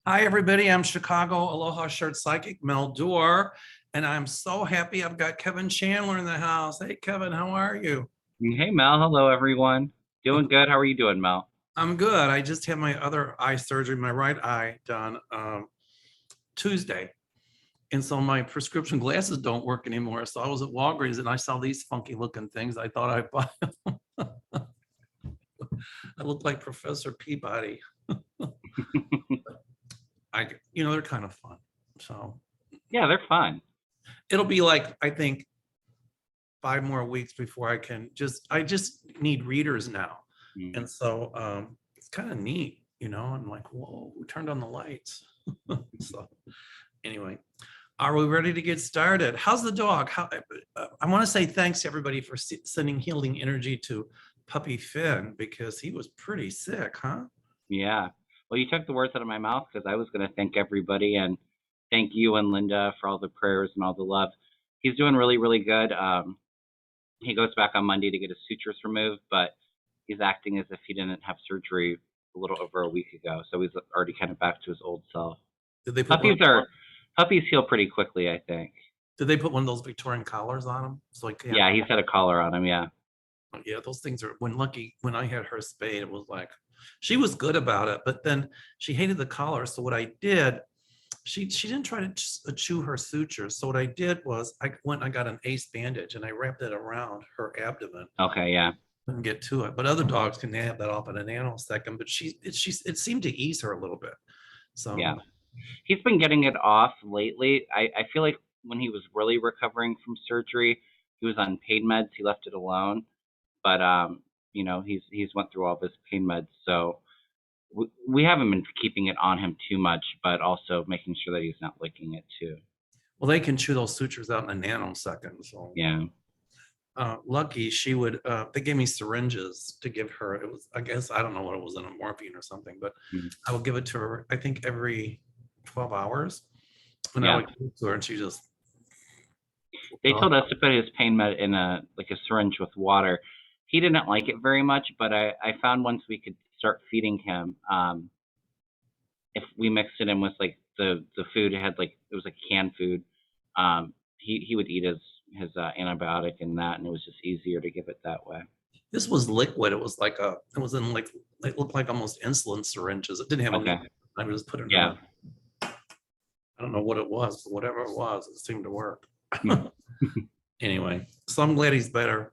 Hi, everybody. I'm Chicago Aloha Shirt Psychic Mel Doerr, and I'm so happy I've got Kevin Chandler in the house. Hey, Kevin, how are you? Hey Mel, hello everyone. Doing good. How are you doing, Mel? I'm good. I just had my other eye surgery, my right eye, done Tuesday. And so my prescription glasses don't work anymore. So I was at Walgreens and I saw these funky looking things. I thought I'd buy them. I look like Professor Peabody. They're kind of fun. So Yeah, they're fun. it'll be like, I think, 5 more weeks before I just need readers now. Mm. And so it's kind of neat, I'm like, whoa, we turned on the lights. So anyway, are we ready to get started? How's the dog? I want to say thanks to everybody for sending healing energy to puppy Finn, because he was pretty sick, huh? Yeah. Well, you took the words out of my mouth because I was going to thank everybody and thank you and Linda for all the prayers and all the love. He's doing really, really good. He goes back on Monday to get his sutures removed, but he's acting as if he didn't have surgery a little over a week ago. So he's already kind of back to his old self. Did they put Puppies are puppies heal pretty quickly, I think. did they put one of those Victorian collars on him? So like, Yeah, he's had a collar on him. Yeah. yeah, those things are when I had her spayed, it was like she was good about it, but then she hated the collar. So what I did, she didn't try to chew her sutures. So what I did was I got an ace bandage and I wrapped it around her abdomen. Okay. Yeah. Couldn't get to it, but other dogs can have that off in a nanosecond. But it seemed to ease her a little bit. So Yeah. He's been getting it off lately. I feel like when he was really recovering from surgery, he was on pain meds. He left it alone, but he's went through all of his pain meds, so we haven't been keeping it on him too much, but also making sure that he's not licking it too. well, they can chew those sutures out in a nanosecond. So Yeah. lucky she would. They gave me syringes to give her. It was, I guess, I don't know what it was, in a morphine or something, but Mhm. I would give it to her, I think, every 12 hours. And I Yeah. would give it to her and she just, They told us to put his pain med in a syringe with water. He didn't like it very much, but I found once we could start feeding him, if we mixed it in with like the food, it had like, it was like canned food. He would eat his antibiotic and that, and it was just easier to give it that way. this was liquid. It was like it was in like, it looked like almost insulin syringes. It didn't have a Okay. name. I would just put it in Yeah. I don't know what it was, but whatever it was, it seemed to work. Hmm. Anyway, so I'm glad he's better.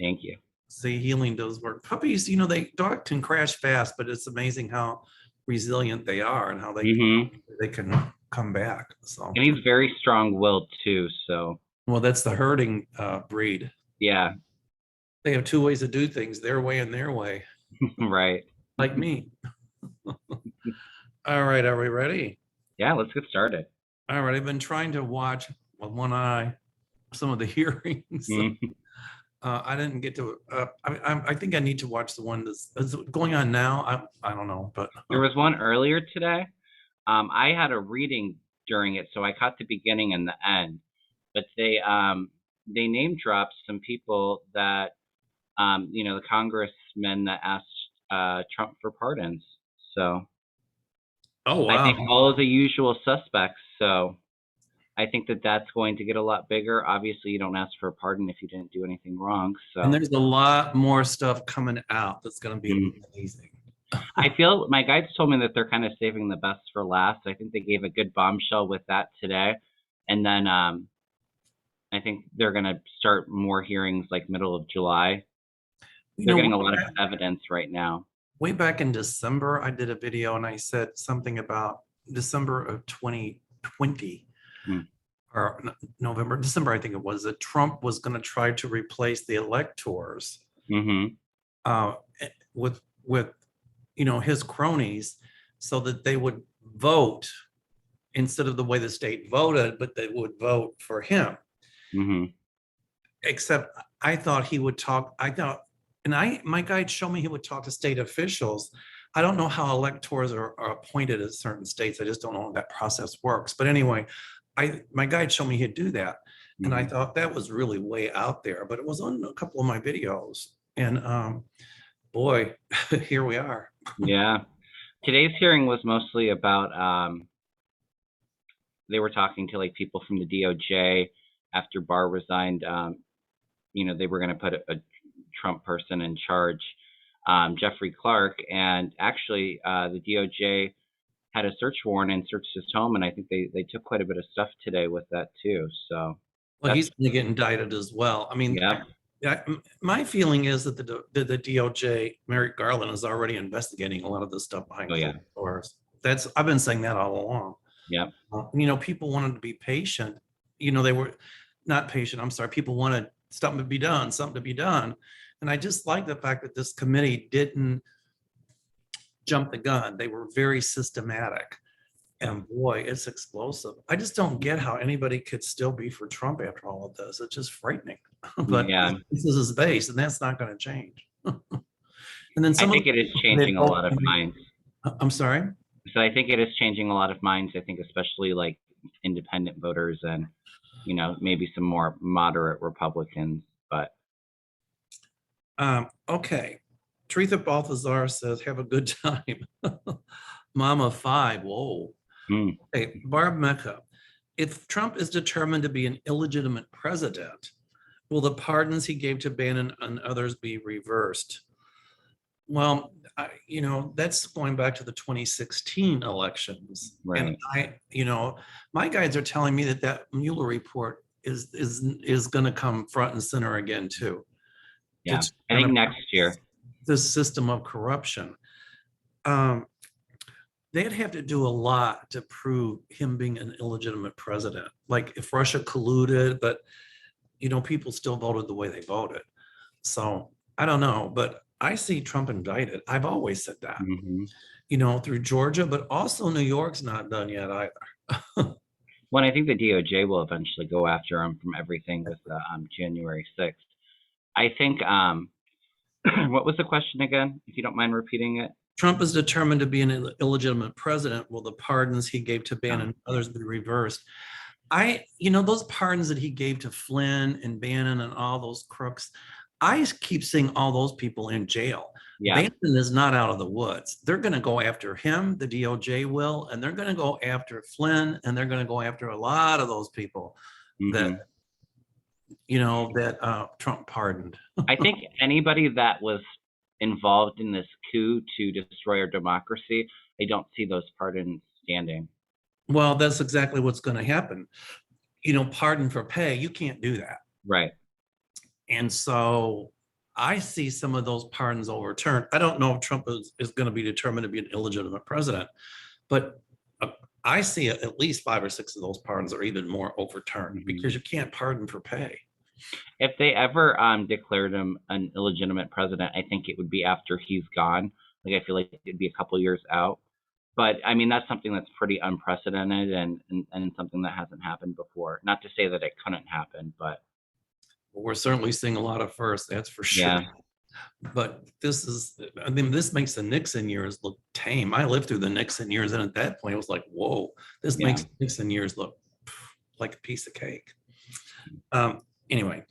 Thank you. See, healing does work. Puppies, dog can crash fast, but it's amazing how resilient they are and how Hmm. they can come back. So, And he's very strong-willed too. So well, that's the herding breed. yeah. They have two ways to do things: their way and their way, Right. like me. All right, are we ready? Yeah. Let's get started. All right, I've been trying to watch with one eye some of the hearings. Mhm. I didn't get to. I think I need to watch the one that's going on now. I don't know, but There was one earlier today. I had a reading during it, so I caught the beginning and the end. But they name dropped some people that the congressmen that asked Trump for pardons. So oh I wow. think all of the usual suspects. So I think that that's going to get a lot bigger. Obviously, you don't ask for a pardon if you didn't do anything wrong. And So there's a lot more stuff coming out that's going to be mm. amazing. I feel my guides told me that they're kind of saving the best for last. I think they gave a good bombshell with that today, and then I think they're going to start more hearings like middle of July. You They're know, getting a lot of evidence right now. way back in December, I did a video and I said something about December of 2020 Mm. or December, I think it was, that Trump was going to try to replace the electors Mm-hmm. uh, with his cronies, so that they would vote instead of the way the state voted, but they would vote for him. Mm-hmm. Except I thought he would talk. I thought, and my guide showed me he would talk to state officials. I don't know how electors are appointed at certain states. I just don't know how that process works. But anyway, my guide showed me he'd do that. And I Mm-hmm. thought that was really way out there, but it was on a couple of my videos. And boy, here we are. Yeah. Today's hearing was mostly about they were talking to like people from the DOJ after Barr resigned. They were going to put a Trump person in charge, Jeffrey Clark, and actually the DOJ had a search warrant and searched his home, and I think they took quite a bit of stuff today with that too. So Well, that's he's going to get indicted as well. I mean, yeah. my feeling is that the DOJ, Merrick Garland, is already investigating a lot of this stuff behind Oh yeah. closed doors. I've been saying that all along. Yeah. People wanted to be patient. They were not patient. I'm sorry. People wanted something to be done. And I just like the fact that this committee didn't jump the gun. They were very systematic. And boy, it's explosive. I just don't get how anybody could still be for Trump after all of this. It's just frightening. But Yeah. this is his base, and that's not going to change. And then I think it is changing a lot of minds. I'm sorry? So I think it is changing a lot of minds. I think especially like independent voters and, maybe some more moderate Republicans, but. Okay. Teresa Balthazar says, have a good time. Mama 5, whoa. Hey, Barb Mecca, if Trump is determined to be an illegitimate president, will the pardons he gave to Bannon and others be reversed? Well, that's going back to the 2016 elections. Right. And my guides are telling me that Mueller report is going to come front and center again too. Yeah, I think next year. This system of corruption. They'd have to do a lot to prove him being an illegitimate president. Like if Russia colluded, but people still voted the way they voted. So I don't know, but I see Trump indicted. I've always said that, through Georgia, but also New York's not done yet either. Well, I think the DOJ will eventually go after him from everything with January 6th. I think, what was the question again, if you don't mind repeating it? Trump is determined to be an illegitimate president. Will the pardons he gave to Bannon and others be reversed? Those pardons that he gave to Flynn and Bannon and all those crooks, I keep seeing all those people in jail. Yeah. Bannon is not out of the woods. They're going to go after him, the DOJ will, and they're going to go after Flynn, and they're going to go after a lot of those people that Trump pardoned. I think anybody that was involved in this coup to destroy our democracy, I don't see those pardons standing. Well, that's exactly what's going to happen. Pardon for pay, you can't do that. Right. And so I see some of those pardons overturned. I don't know if Trump is going to be determined to be an illegitimate president, but I see at least 5 or 6 of those pardons or even more overturned because you can't pardon for pay. If they ever declared him an illegitimate president, I think it would be after he's gone. Like I feel like it'd be a couple years out. But I mean, that's something that's pretty unprecedented and something that hasn't happened before. Not to say that it couldn't happen, but we're certainly seeing a lot of firsts, that's for sure. Yeah. But this makes the Nixon years look tame. I lived through the Nixon years, and at that point, it was like, whoa, this makes Nixon years look like a piece of cake. Anyway,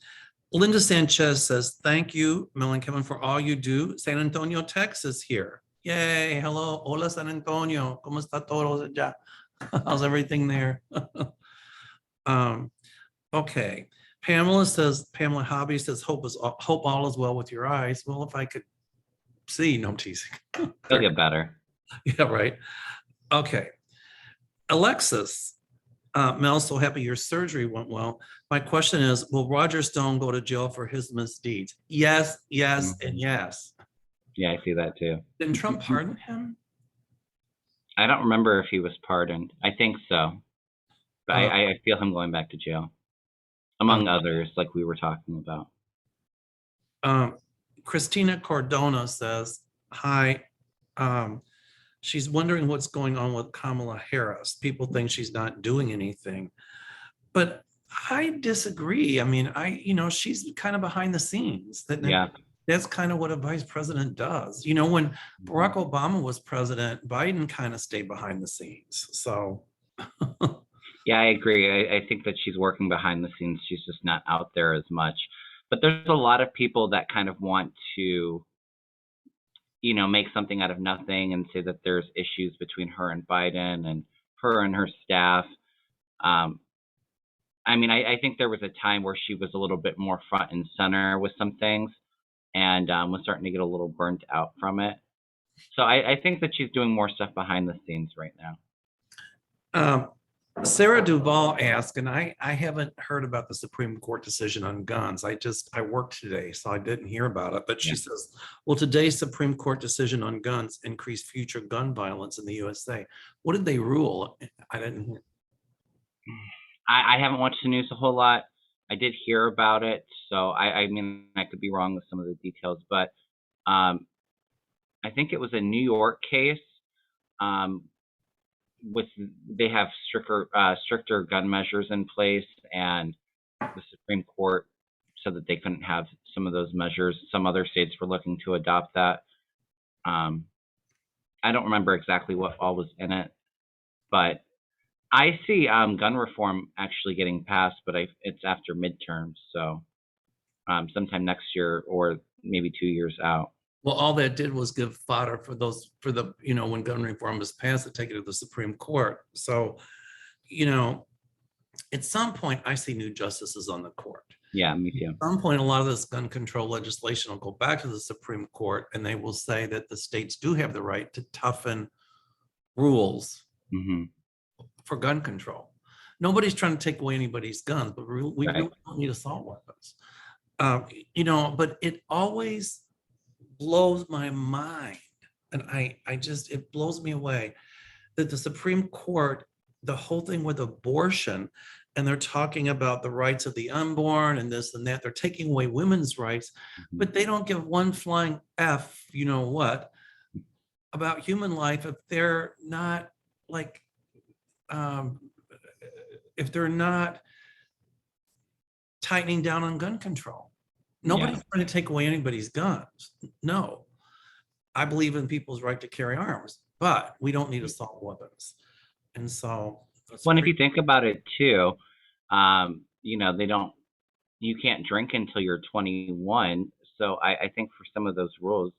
Linda Sanchez says, thank you, Mel and Kevin, for all you do. San Antonio, Texas here. Yay, hello, hola San Antonio, ¿cómo está todos allá? How's everything there? Okay, Pamela Hobby says, hope all is well with your eyes. Well, if I could see, no, I'm teasing. They'll get better. Yeah, right. Okay, Alexis, Mel, so happy your surgery went well. My question is, will Roger Stone go to jail for his misdeeds? Yes, and yes. Yeah, I see that too. Didn't Trump pardon him? I don't remember if he was pardoned. I think so. But I feel him going back to jail, among others, like we were talking about. Christina Cordona says, hi. She's wondering what's going on with Kamala Harris. People think she's not doing anything. But I disagree. I mean, she's kind of behind the scenes. That's kind of what a vice president does. When Barack Obama was president, Biden kind of stayed behind the scenes. So. Yeah, I agree. I think that she's working behind the scenes. She's just not out there as much. But there's a lot of people that kind of want to make something out of nothing and say that there's issues between her and Biden and her and her staff. Um, I think there was a time where she was a little bit more front and center with some things, and was starting to get a little burnt out from it. So I think that she's doing more stuff behind the scenes right now. Sarah Duvall asked, and I haven't heard about the Supreme Court decision on guns. I worked today, so I didn't hear about it. But she says, will today's Supreme Court decision on guns increase future gun violence in the USA? What did they rule? I didn't hear. I haven't watched the news a whole lot. I did hear about it, so I could be wrong with some of the details, but I think it was a New York case. They have stricter gun measures in place, and the Supreme Court said that they couldn't have some of those measures. Some other states were looking to adopt that. I don't remember exactly what all was in it, but I see gun reform actually getting passed, but it's after midterms, so sometime next year or maybe 2 years out. Well, all that did was give fodder for when gun reform was passed, to take it to the Supreme Court. So, at some point, I see new justices on the court. Yeah, me too. At some point, a lot of this gun control legislation will go back to the Supreme Court, and they will say that the states do have the right to toughen rules for gun control. Nobody's trying to take away anybody's guns, but we don't need assault weapons. But it always blows my mind, and it blows me away that the Supreme Court, the whole thing with abortion, and they're talking about the rights of the unborn and this and that, they're taking away women's rights, but they don't give one flying F, about human life if they're not if they're not tightening down on gun control. Nobody's trying to take away anybody's guns. No, I believe in people's right to carry arms, but we don't need assault weapons. And so, if you think about it too, you can't drink until you're 21. So I think for some of those rules,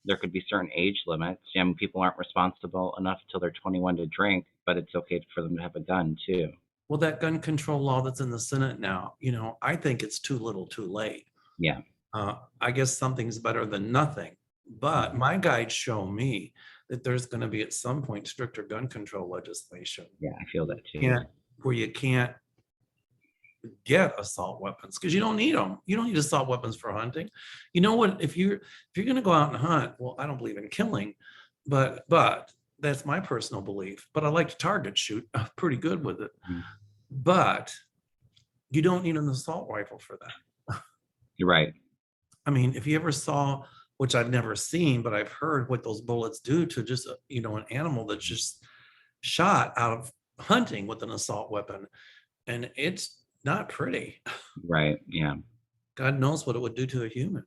there could be certain age limits. People aren't responsible enough till they're 21 to drink, but it's okay for them to have a gun too. Well, that gun control law that's in the Senate now, I think it's too little too late. Yeah. I guess something's better than nothing, but my guides show me that there's going to be at some point stricter gun control legislation. Yeah, I feel that too. Where you can't get assault weapons because you don't need them. You don't need assault weapons for hunting. You know what? If you're going to go out and hunt, well, I don't believe in killing, but that's my personal belief. But I like to target shoot. I'm pretty good with it. But you don't need an assault rifle for that. You're right. If you ever saw, which I've never seen, but I've heard what those bullets do to just an animal that's just shot out of hunting with an assault weapon, and it's not pretty. Right. Yeah. God knows what it would do to a human.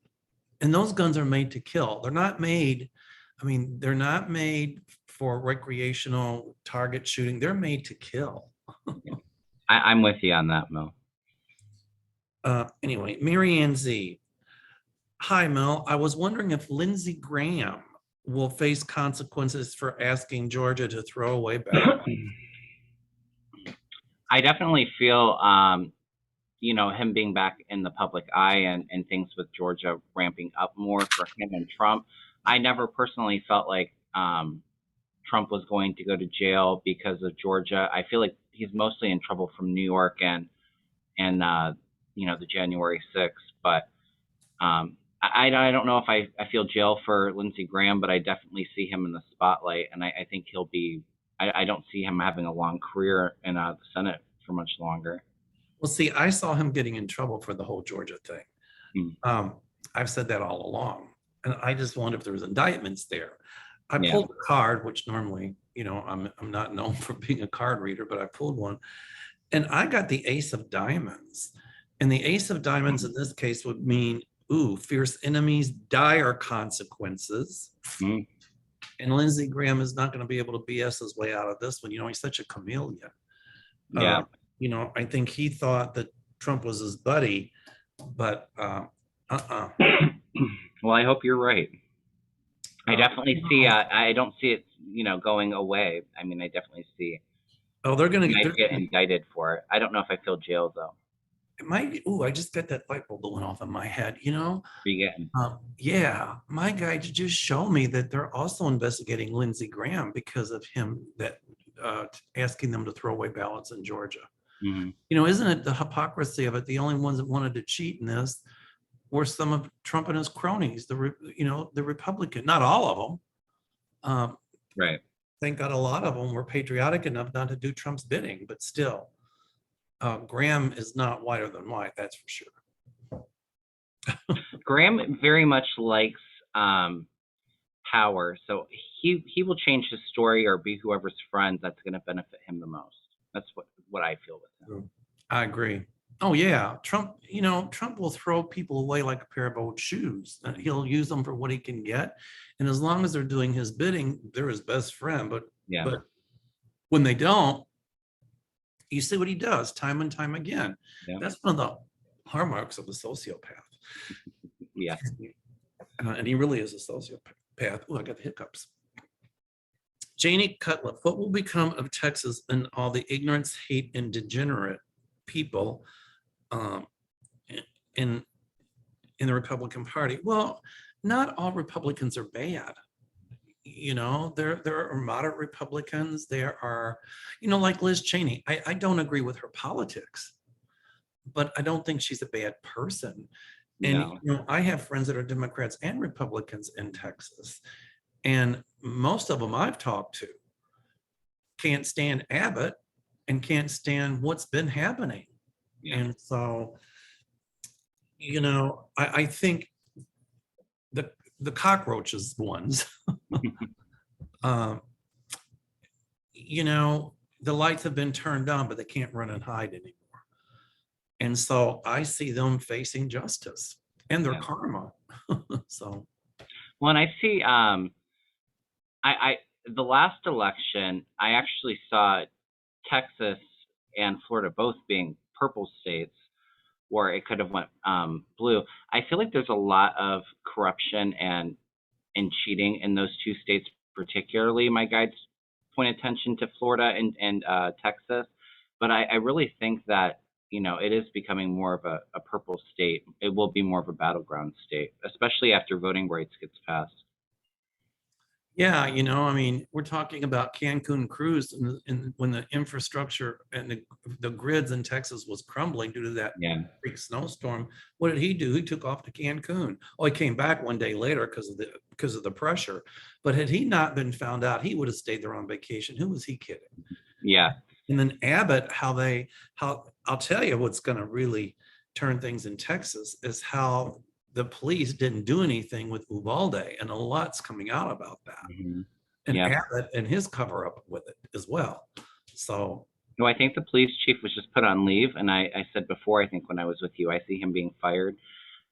And those guns are made to kill. They're not made. They're not made for recreational target shooting. They're made to kill. I'm with you on that, Mel. Anyway, Mary Ann Z. Hi, Mel. I was wondering if Lindsey Graham will face consequences for asking Georgia to throw away ballots. I definitely feel, him being back in the public eye and things with Georgia ramping up more for him and Trump. I never personally felt like Trump was going to go to jail because of Georgia. I feel like he's mostly in trouble from New York and the January 6th. But I don't know if I feel jail for Lindsey Graham, but I definitely see him in the spotlight, and I think he'll be. I don't see him having a long career in the Senate for much longer. Well, see, I saw him getting in trouble for the whole Georgia thing. I've said that all along, and I just wonder if there was indictments there. I pulled a card, which normally, I'm not known for being a card reader, but I pulled one, and I got the Ace of Diamonds. And the Ace of Diamonds in this case would mean, fierce enemies, dire consequences. And Lindsey Graham is not going to be able to BS his way out of this one. He's such a chameleon. Yeah. I think he thought that Trump was his buddy, but Well, I hope you're right. I definitely see. I don't see it, going away. I mean, I definitely see Oh, they're going he to might get indicted for it. I don't know if I feel jail though. it might. Oh, I just got that light bulb that went off in my head. Be getting. Yeah, my guy just showed me that they're also investigating Lindsey Graham because of him asking them to throw away ballots in Georgia. Hmm. Isn't it the hypocrisy of it? The only ones that wanted to cheat in this were some of Trump and his cronies, the Republican, not all of them. Right. Thank God a lot of them were patriotic enough not to do Trump's bidding, but still, Graham is not whiter than white, that's for sure. Graham very much likes power, so he will change his story or be whoever's friend that's going to benefit him the most. That's what I feel with him. I agree. Oh yeah, Trump will throw people away like a pair of old shoes. He'll use them for what he can get, and as long as they're doing his bidding, they're his best friend. But when they don't, you see what he does time and time again. Yeah. That's one of the hallmarks of a sociopath. Yeah. And he really is a sociopath. Oh, I got the hiccups. Janie Cutler, what will become of Texas and all the ignorance, hate, and degenerate people in the Republican Party? Well, not all Republicans are bad. There are moderate Republicans. There are, like Liz Cheney. I don't agree with her politics, but I don't think she's a bad person. And I have friends that are Democrats and Republicans in Texas, and most of them I've talked to can't stand Abbott and can't stand what's been happening. Yeah. And so, I think the cockroaches ones, the lights have been turned on, but they can't run and hide anymore. And so I see them facing justice and their karma. So, well, and I see, the last election, I actually saw Texas and Florida both being purple states where it could have went blue. I feel like there's a lot of corruption and cheating in those two states, particularly. My guides point attention to Florida and Texas, but I really think that it is becoming more of a purple state. It will be more of a battleground state, especially after voting rights gets passed. Yeah, I mean, we're talking about Cancun cruise and when the infrastructure and the grids in Texas was crumbling due to that big snowstorm. What did he do? He took off to Cancun. Oh, he came back one day later because of the pressure. But had he not been found out, he would have stayed there on vacation. Who was he kidding? Yeah. And then Abbott, I'll tell you what's going to really turn things in Texas is how the police didn't do anything with Uvalde, and a lot's coming out about that. Mm-hmm. And Abbott and his cover up with it as well. So, no, I think the police chief was just put on leave, and I said before, I think when I was with you, I see him being fired,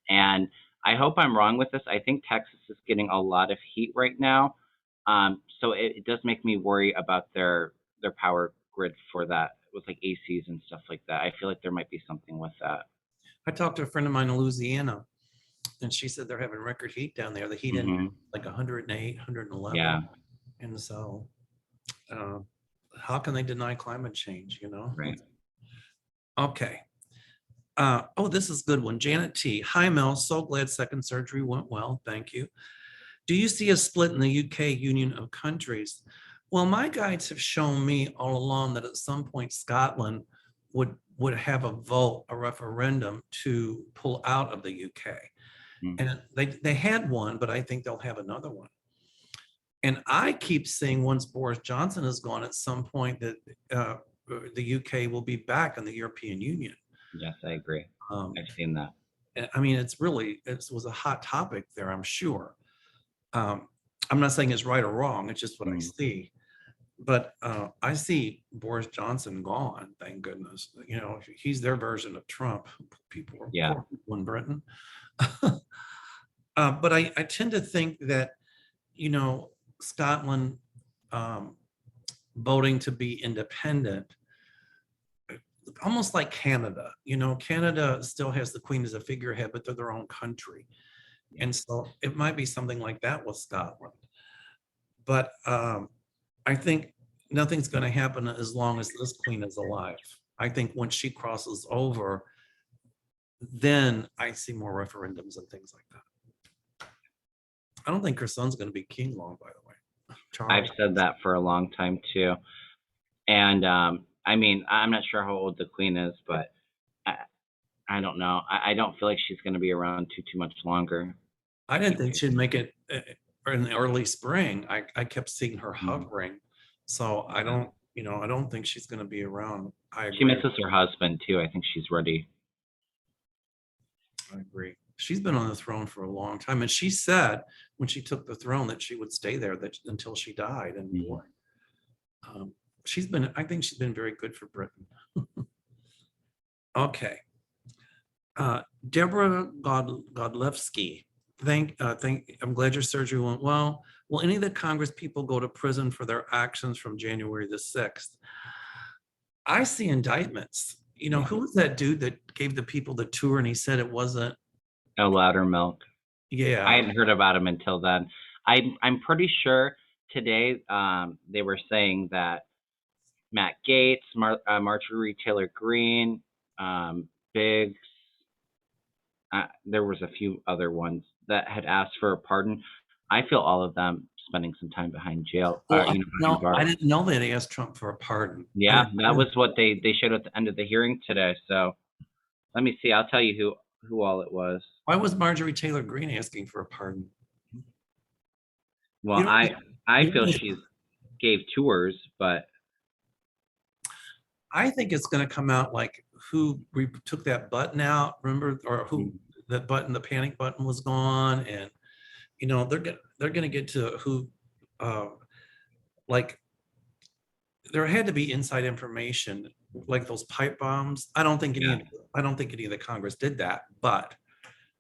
and I hope I'm wrong with this. I think Texas is getting a lot of heat right now, so it does make me worry about their power grid for that with like ACs and stuff like that. I feel like there might be something with that. I talked to a friend of mine in Louisiana, and she said they're having record heat down there. The heat in like 108, 111. Yeah. And so how can they deny climate change, Right. Okay. This is a good one. Janet T. Hi, Mel. So glad second surgery went well. Thank you. Do you see a split in the UK Union of Countries? Well, my guides have shown me all along that at some point Scotland would have a referendum to pull out of the UK. And they had one, but I think they'll have another one. And I keep seeing once Boris Johnson is gone at some point that the UK will be back in the European Union. Yes, I agree. I've seen that. I mean, it was a hot topic there, I'm sure. I'm not saying it's right or wrong. It's just what I see. But I see Boris Johnson gone, thank goodness. He's their version of Trump. Poor people in Britain. But I tend to think that, Scotland voting to be independent, almost like Canada. Canada still has the Queen as a figurehead, but they're their own country. And so it might be something like that with Scotland. But I think nothing's going to happen as long as this queen is alive. I think once she crosses over, then I see more referendums and things like that. I don't think her son's going to be king long, by the way. I've Charles. said that for a long time too. And I mean, I'm not sure how old the queen is, but I don't know. I don't feel like she's going to be around too much longer. I didn't think she'd make it in the early spring. I kept seeing her hovering. So I don't, I don't think she's going to be around. I agree. She misses her husband too. I think she's ready. I agree. She's been on the throne for a long time. And she said when she took the throne that she would stay there until she died. And boy, I think she's been very good for Britain. Okay. Deborah Godlewski, I'm glad your surgery went well. Will any of the Congress people go to prison for their actions from January the 6th? I see indictments. Who was that dude that gave the people the tour and he said it wasn't? A Loudermilk. Yeah. I hadn't heard about him until then. I'm pretty sure today they were saying that Matt Gaetz, Marjorie Taylor Greene, Biggs, there was a few other ones that had asked for a pardon. I feel all of them spending some time behind jail. Well, I didn't know that they asked Trump for a pardon. Yeah, that was what they showed at the end of the hearing today. So let me see. I'll tell you who all it was. Why was Marjorie Taylor Greene asking for a pardon? Well, I feel she gave tours, but I think it's going to come out like who took that button out, remember, or who that button, the panic button was gone, and they're going to get to who, like there had to be inside information, like those pipe bombs. I don't think any of the Congress did that, but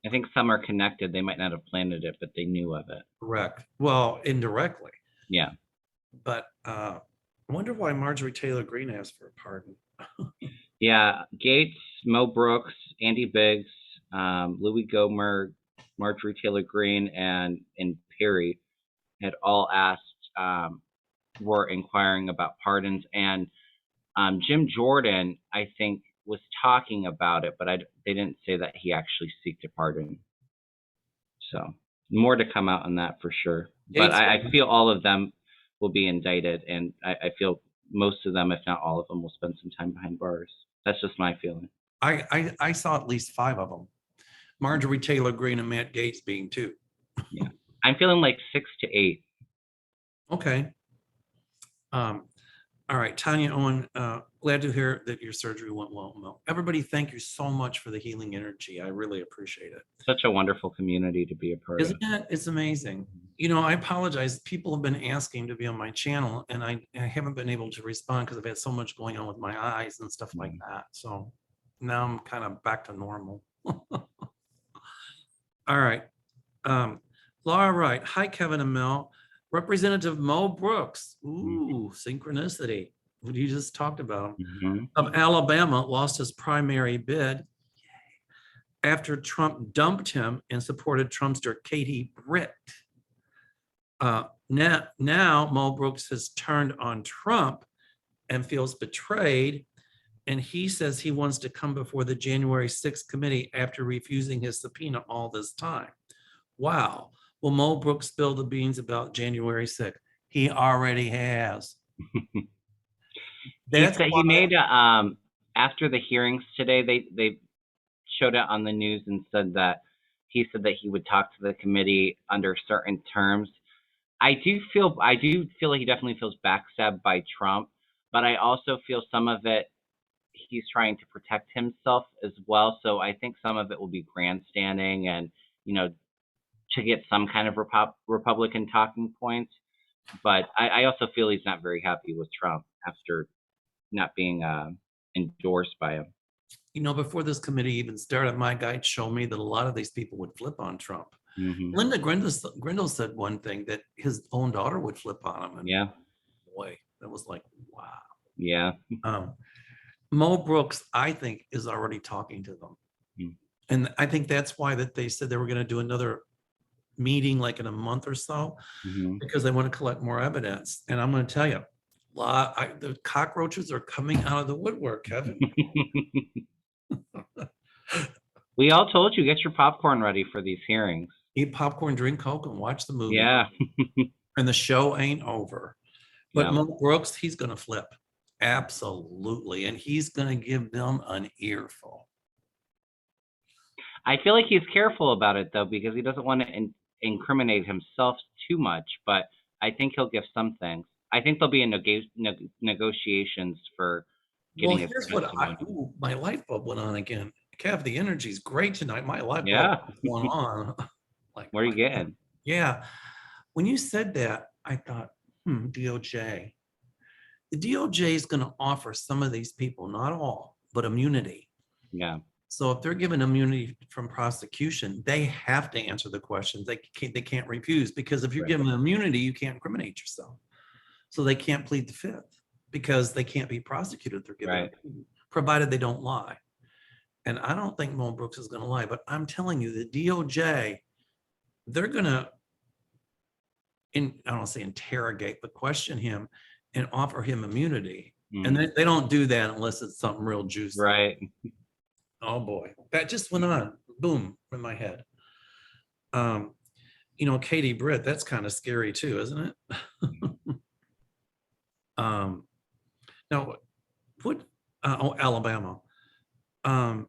I think some are connected. They might not have planted it, but they knew of it. Correct. Well, indirectly. Yeah. But I wonder why Marjorie Taylor Greene asked for a pardon. Yeah, Gaetz, Mo Brooks, Andy Biggs, Louis Gohmert, Marjorie Taylor Greene, and Perry had all asked, were inquiring about pardons, and Jim Jordan, I think, was talking about it, but they didn't say that he actually sought a pardon. So more to come out on that for sure. But I feel all of them will be indicted, and I feel most of them, if not all of them, will spend some time behind bars. That's just my feeling. I saw at least 5 of them. Marjorie Taylor Greene and Matt Gaetz being 2. Yeah, I'm feeling like 6 to 8. Okay. All right, Tanya Owen, glad to hear that your surgery went well, Mel. Everybody, thank you so much for the healing energy. I really appreciate it. Such a wonderful community to be a part of. Isn't it? It's amazing. I apologize. People have been asking to be on my channel, and I haven't been able to respond because I've had so much going on with my eyes and stuff like that. So now I'm kind of back to normal. All right. Laura Wright. Hi, Kevin and Mel. Representative Mo Brooks. Ooh, synchronicity. What you just talked about. Of Alabama lost his primary bid after Trump dumped him and supported Trumpster Katie Britt. Now Mo Brooks has turned on Trump and feels betrayed. And he says he wants to come before the January 6th committee after refusing his subpoena all this time. Wow. Will Mo Brooks spill the beans about January 6th? He already has. He made after the hearings today, they showed it on the news and said that he would talk to the committee under certain terms. I do feel like he definitely feels backstabbed by Trump, but I also feel some of it he's trying to protect himself as well. So I think some of it will be grandstanding and to get some kind of Republican talking points. But I also feel he's not very happy with Trump after not being endorsed by him. Before this committee even started, my guide showed me that a lot of these people would flip on Trump. Linda Grindle said one thing, that his own daughter would flip on him. And yeah. Boy, that was like, wow. Yeah. Mo Brooks, I think, is already talking to them. And I think that's why that they said they were going to do another meeting like in a month or so Mhm. because they want to collect more evidence. And I'm going to tell you, the cockroaches are coming out of the woodwork, Kevin. We all told you, get your popcorn ready for these hearings. Eat popcorn, drink Coke, and watch the movie. Yeah. And the show ain't over. But No. Mo Brooks, he's going to flip. Absolutely. And he's going to give them an earful. I feel like he's careful about it though, because he doesn't want to incriminate himself too much. But I think he'll give some things. I think there'll be a negotiations for Well, getting his here's what testimony. ooh, my light bulb went on again. Kev, the energy's great tonight. My light bulb Yeah. is going on. Like, What are you getting? yeah. When you said that, I thought, DOJ. The DOJ is going to offer some of these people, not all, but immunity. Yeah. So if they're given immunity from prosecution, they have to answer the questions. They can't refuse, because if you're Right. given immunity, you can't incriminate yourself. So they can't plead the fifth because they can't be prosecuted if they're given Right. immunity, provided they don't lie. And I don't think Mo Brooks is going to lie, but I'm telling you, the DOJ, they're going to, I don't want to say interrogate, but question him and offer him immunity. And they don't do that unless it's something real juicy. Right. Oh boy, that just went on, boom, in my head. Katie Britt, that's kind of scary too, isn't it? Now, what? Alabama. Well,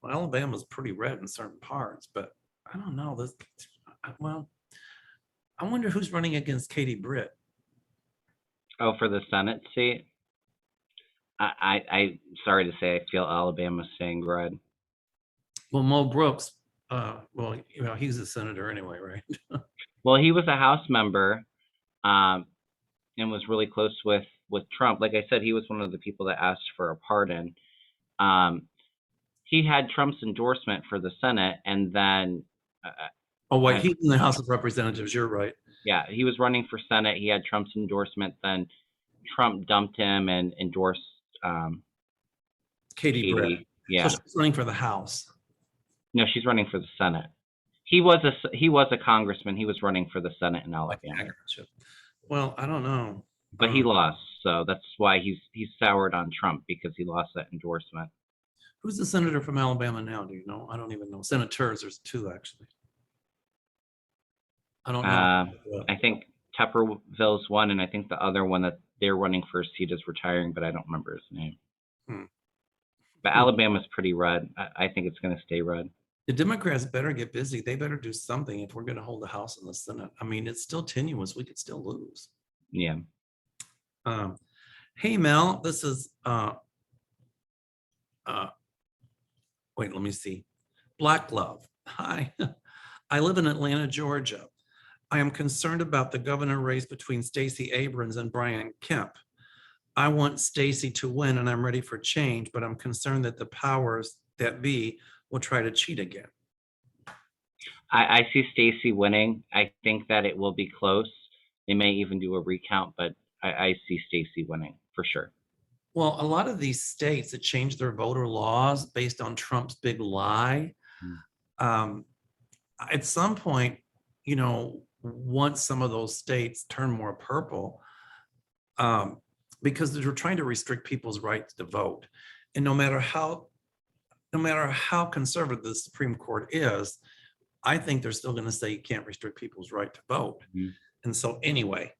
Alabama's pretty red in certain parts, but I don't know. Well, I wonder who's running against Katie Britt. Oh, for the Senate seat? I sorry to say, I feel Alabama's staying red. Well, Mo Brooks, he's a senator anyway, right? Well, he was a House member, and was really close with Trump. Like I said, he was one of the people that asked for a pardon. He had Trump's endorsement for the Senate, and then He's in the House of Representatives. You're right. Yeah, he was running for Senate. He had Trump's endorsement. Then Trump dumped him and endorsed Katie Britt. Yeah. So she's running for the House. No, she's running for the Senate. He was a congressman. He was running for the Senate in Alabama. Well, I don't know. But he lost, so that's why he's soured on Trump, because he lost that endorsement. Who's the senator from Alabama now? Do you know? I don't even know. Senators, there's two actually. I don't know. I think Tupperville's one, and I think the other one that they're running for a seat is retiring, but I don't remember his name. But Alabama's pretty red. I think it's going to stay red. The Democrats better get busy. They better do something if we're going to hold the House and the Senate. I mean, it's still tenuous. We could still lose. Yeah. Hey, Mel, this is, wait, let me see. Black Glove. Hi. I live in Atlanta, Georgia. I am concerned about the governor race between Stacey Abrams and Brian Kemp. I want Stacey to win and I'm ready for change, but I'm concerned that the powers that be will try to cheat again. I see Stacey winning. I think that it will be close. They may even do a recount, but I see Stacey winning for sure. Well, a lot of these states that changed their voter laws based on Trump's big lie, at some point, once some of those states turn more purple, because they're trying to restrict people's rights to vote. And no matter how conservative the Supreme Court is, I think they're still going to say you can't restrict people's right to vote. And so anyway,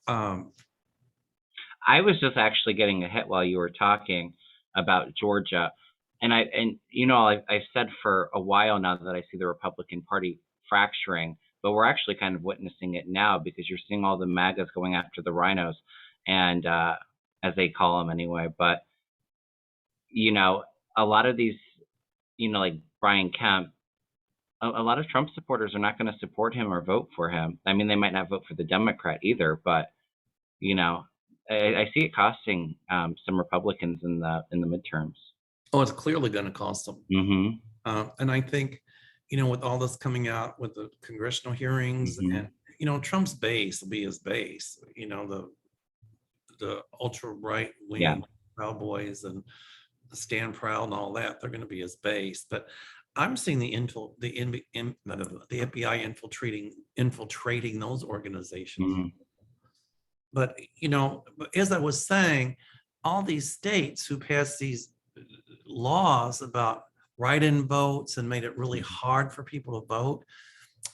I was just actually getting a hit while you were talking about Georgia. And I've said for a while now that I see the Republican Party fracturing, but we're actually kind of witnessing it now, because you're seeing all the MAGAs going after the rhinos, and as they call them anyway. But, a lot of these, like Brian Kemp, a lot of Trump supporters are not going to support him or vote for him. I mean, they might not vote for the Democrat either, but, I see it costing some Republicans in the midterms. Oh, it's clearly going to cost them. And I think, with all this coming out with the congressional hearings, and Trump's base will be his base. The ultra right wing Proud Boys and Stand Proud and all that, they're going to be his base. But I'm seeing the FBI infiltrating those organizations. Mhm. But as I was saying, all these states who passed these laws about write-in votes and made it really hard for people to vote,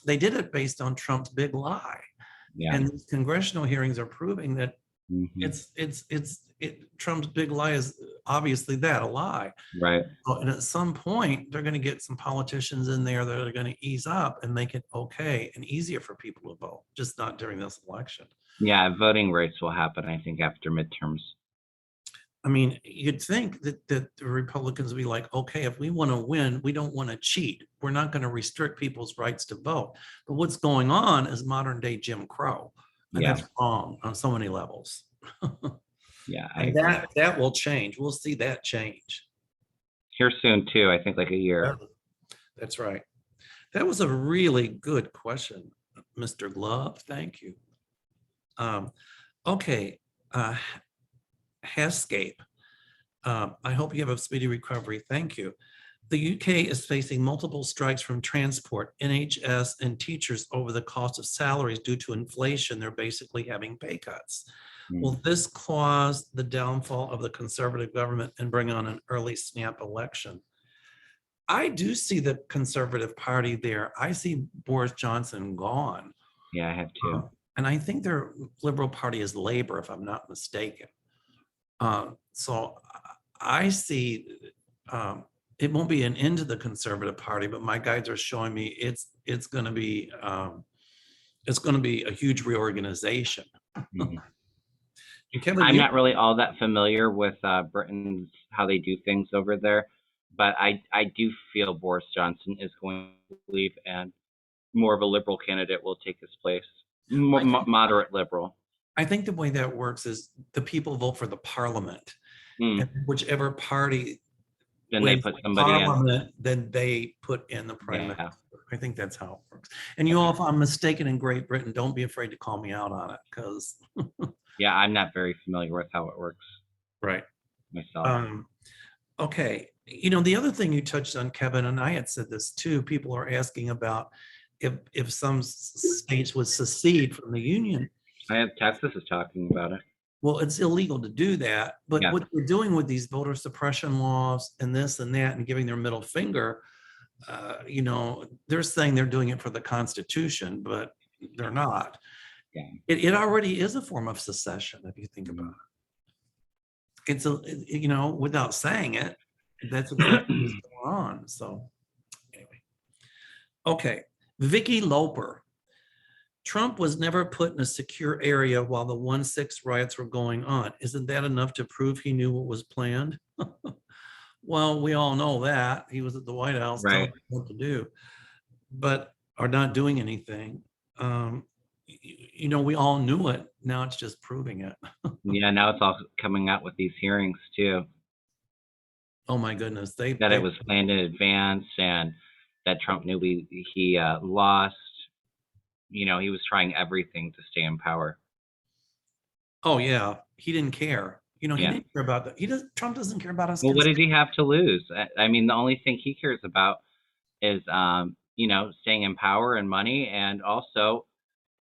they did it based on Trump's big lie. Yeah. And these congressional hearings are proving that Mhm. Trump's big lie is obviously that, a lie. Right. And at some point, they're going to get some politicians in there that are going to ease up and make it okay and easier for people to vote, just not during this election. Yeah, voting rights will happen, I think, after midterms. I mean, you'd think that the Republicans would be like, okay, if we want to win, we don't want to cheat. We're not going to restrict people's rights to vote. But what's going on is modern day Jim Crow. And Yeah. that's wrong on so many levels. Yeah, I And agree. that will change. We'll see that change. Here soon too, I think like a year. That's right. That was a really good question, Mr. Glove. Thank you. Okay. Hascape. I hope you have a speedy recovery. Thank you. The UK is facing multiple strikes from transport, NHS, and teachers over the cost of salaries due to inflation. They're basically having pay cuts. Will this cause the downfall of the Conservative government and bring on an early snap election? I do see the Conservative Party there. I see Boris Johnson gone. Yeah, I have too. And I think their Liberal Party is Labor, if I'm not mistaken. So I see it won't be an end to the Conservative Party, but my guides are showing me it's going to be a huge reorganization. Mhm. And Kevin, I'm not really all that familiar with Britain's how they do things over there, but I do feel Boris Johnson is going to leave, and more of a liberal candidate will take his place. Moderate liberal. I think the way that works is the people vote for the parliament, and whichever party Then they wins put the somebody in. parliament, then they put in the prime Yeah. minister. I think that's how it works. And you all, if I'm mistaken in Great Britain, don't be afraid to call me out on it, because Yeah, I'm not very familiar with how it works right. myself. Okay. The other thing you touched on, Kevin, and I had said this too, people are asking about if some states would secede from the union. Texas is talking about it. Well, it's illegal to do that. But Yeah. what they're doing with these voter suppression laws and this and that and giving their middle finger, they're saying they're doing it for the Constitution, but they're not. Yeah. It already is a form of secession, if you think about it. It's without saying it, that's exactly what's going on. So anyway. Okay. Vicky Loper. Trump was never put in a secure area while the 1/6 riots were going on. Isn't that enough to prove he knew what was planned? Well, we all know that. He was at the White House telling Right. them what to do, but are not doing anything. We all knew it. Now it's just proving it. Yeah, now it's all coming out with these hearings too, Oh my goodness. that it was planned in advance and that Trump knew he lost. He was trying everything to stay in power. Oh yeah. He didn't care. He Yeah. didn't care about that. Trump doesn't care about us. Well, what did he have to lose? I mean, the only thing he cares about is, staying in power and money, and also,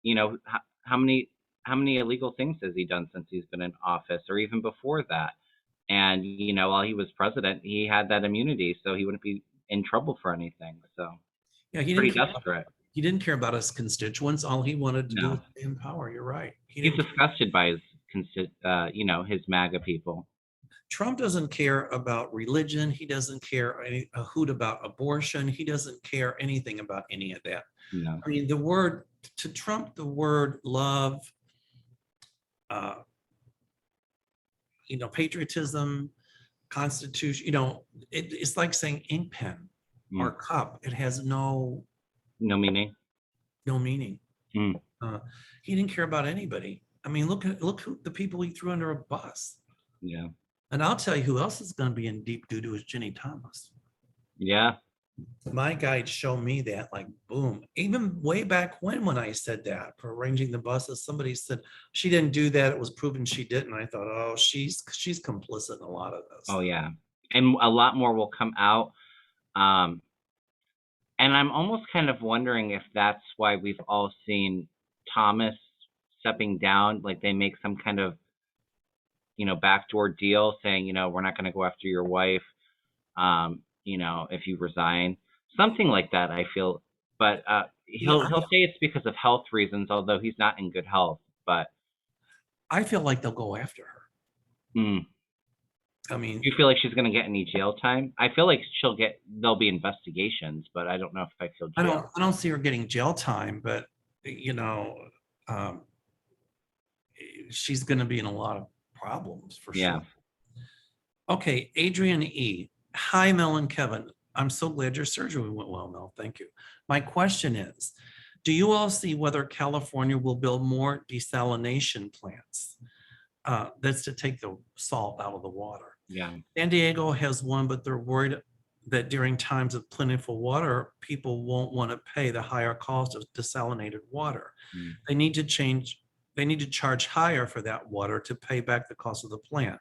how many illegal things has he done since he's been in office, or even before that? And while he was president, he had that immunity, so he wouldn't be in trouble for anything. So Yeah, he pretty didn't care. desperate. He didn't care about his constituents. All he wanted to do No. was stay in power. You're right. He's disgusted by his MAGA people. Trump doesn't care about religion. He doesn't care a hoot about abortion. He doesn't care anything about any of that. No. I mean, to Trump, the word love, patriotism, constitution, it's like saying ink pen or cup. It has no meaning. No meaning. Mm. He didn't care about anybody. I mean, look who the people he threw under a bus. Yeah. And I'll tell you who else is going to be in deep doo-doo is Ginny Thomas. Yeah. My guides show me that, like, boom. Even way back when I said that for arranging the buses, somebody said she didn't do that. It was proven she didn't. I thought, oh, she's complicit in a lot of this. Oh yeah, and a lot more will come out. And I'm almost kind of wondering if that's why we've all seen Thomas stepping down, like they make some kind of, backdoor deal saying, we're not going to go after your wife, if you resign, something like that, I feel. But Yeah, he'll say it's because of health reasons, although he's not in good health. But I feel like they'll go after her. mm, I do mean, you feel like she's going to get any jail time? I feel like there'll be investigations, but I don't know if I feel jail. I don't see her getting jail time, but um, she's going to be in a lot of problems for Yeah. sure. Okay, Adrian E. Hi, Mel and Kevin. I'm so glad your surgery went well, Mel. Thank you. My question is, do you all see whether California will build more desalination plants? That's to take the salt out of the water. Yeah. San Diego has one, but they're worried that during times of plentiful water, people won't want to pay the higher cost of desalinated water. Mm. They need to charge higher for that water to pay back the cost of the plant.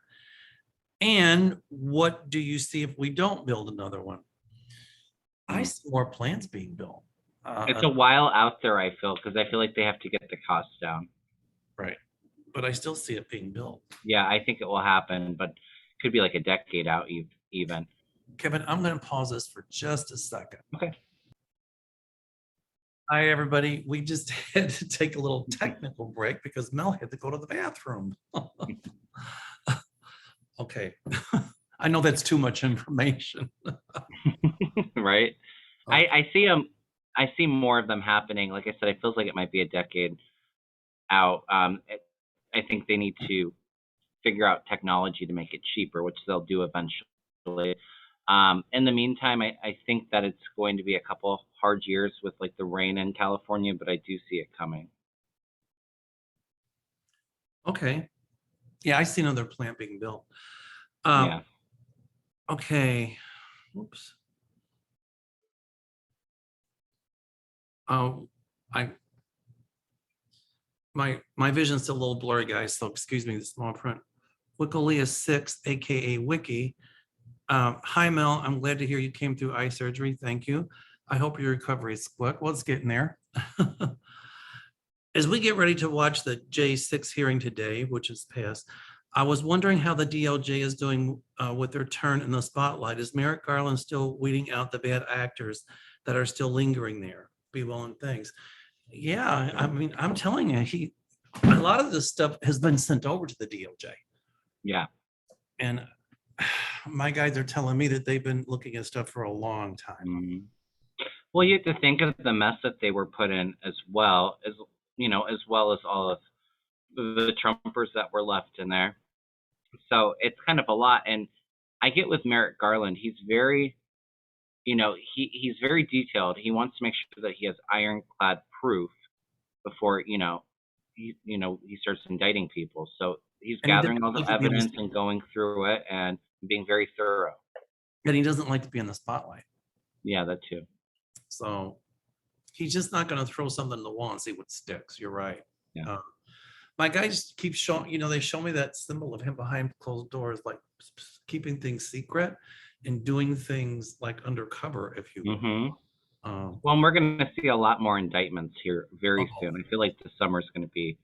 And what do you see if we don't build another one? I see more plants being built. It's a while out there, I feel, because I feel like they have to get the costs down. Right. But I still see it being built. Yeah, I think it will happen, but it could be like a decade out even. Kevin, I'm going to pause this for just a second. Okay. Hi, everybody. We just had to take a little technical break because Mel had to go to the bathroom. Okay. I know that's too much information. Right. Okay. I see more of them happening. Like I said, it feels like it might be a decade out. I think they need to figure out technology to make it cheaper, which they'll do eventually. In the meantime, I think that it's going to be a couple hard years with like the rain in California, but I do see it coming. Okay. Yeah, I see another plant being built. Yeah. Okay. Oops. Oh, my vision's still a little blurry, guys, so excuse me, the small print. Wikilia 6, aka Wiki. Hi, Mel. I'm glad to hear you came through eye surgery. Thank you. I hope your recovery is quick. Well, it's getting there. As we get ready to watch the J6 hearing today, which is passed, I was wondering how the DOJ is doing with their turn in the spotlight. Is Merrick Garland still weeding out the bad actors that are still lingering there? Be well and thanks. Yeah, I mean, I'm telling you, a lot of this stuff has been sent over to the DOJ. Yeah. And my guys are telling me that they've been looking at stuff for a long time. Mm-hmm. Well, you have to think of the mess that they were put in as well as all of the Trumpers that were left in there. So it's kind of a lot. And I get with Merrick Garland, he's very, he's very detailed. He wants to make sure that he has ironclad proof before, he starts indicting people. So he's gathering all the evidence and going through it and being very thorough. And he doesn't like to be in the spotlight. Yeah, that too. So he's just not going to throw something in the wall and see what sticks. You're right. Yeah. My guys keep showing, they show me that symbol of him behind closed doors, like keeping things secret and doing things like undercover, if you will. Mm-hmm. Well, we're going to see a lot more indictments here very soon. I feel like the summer is going to be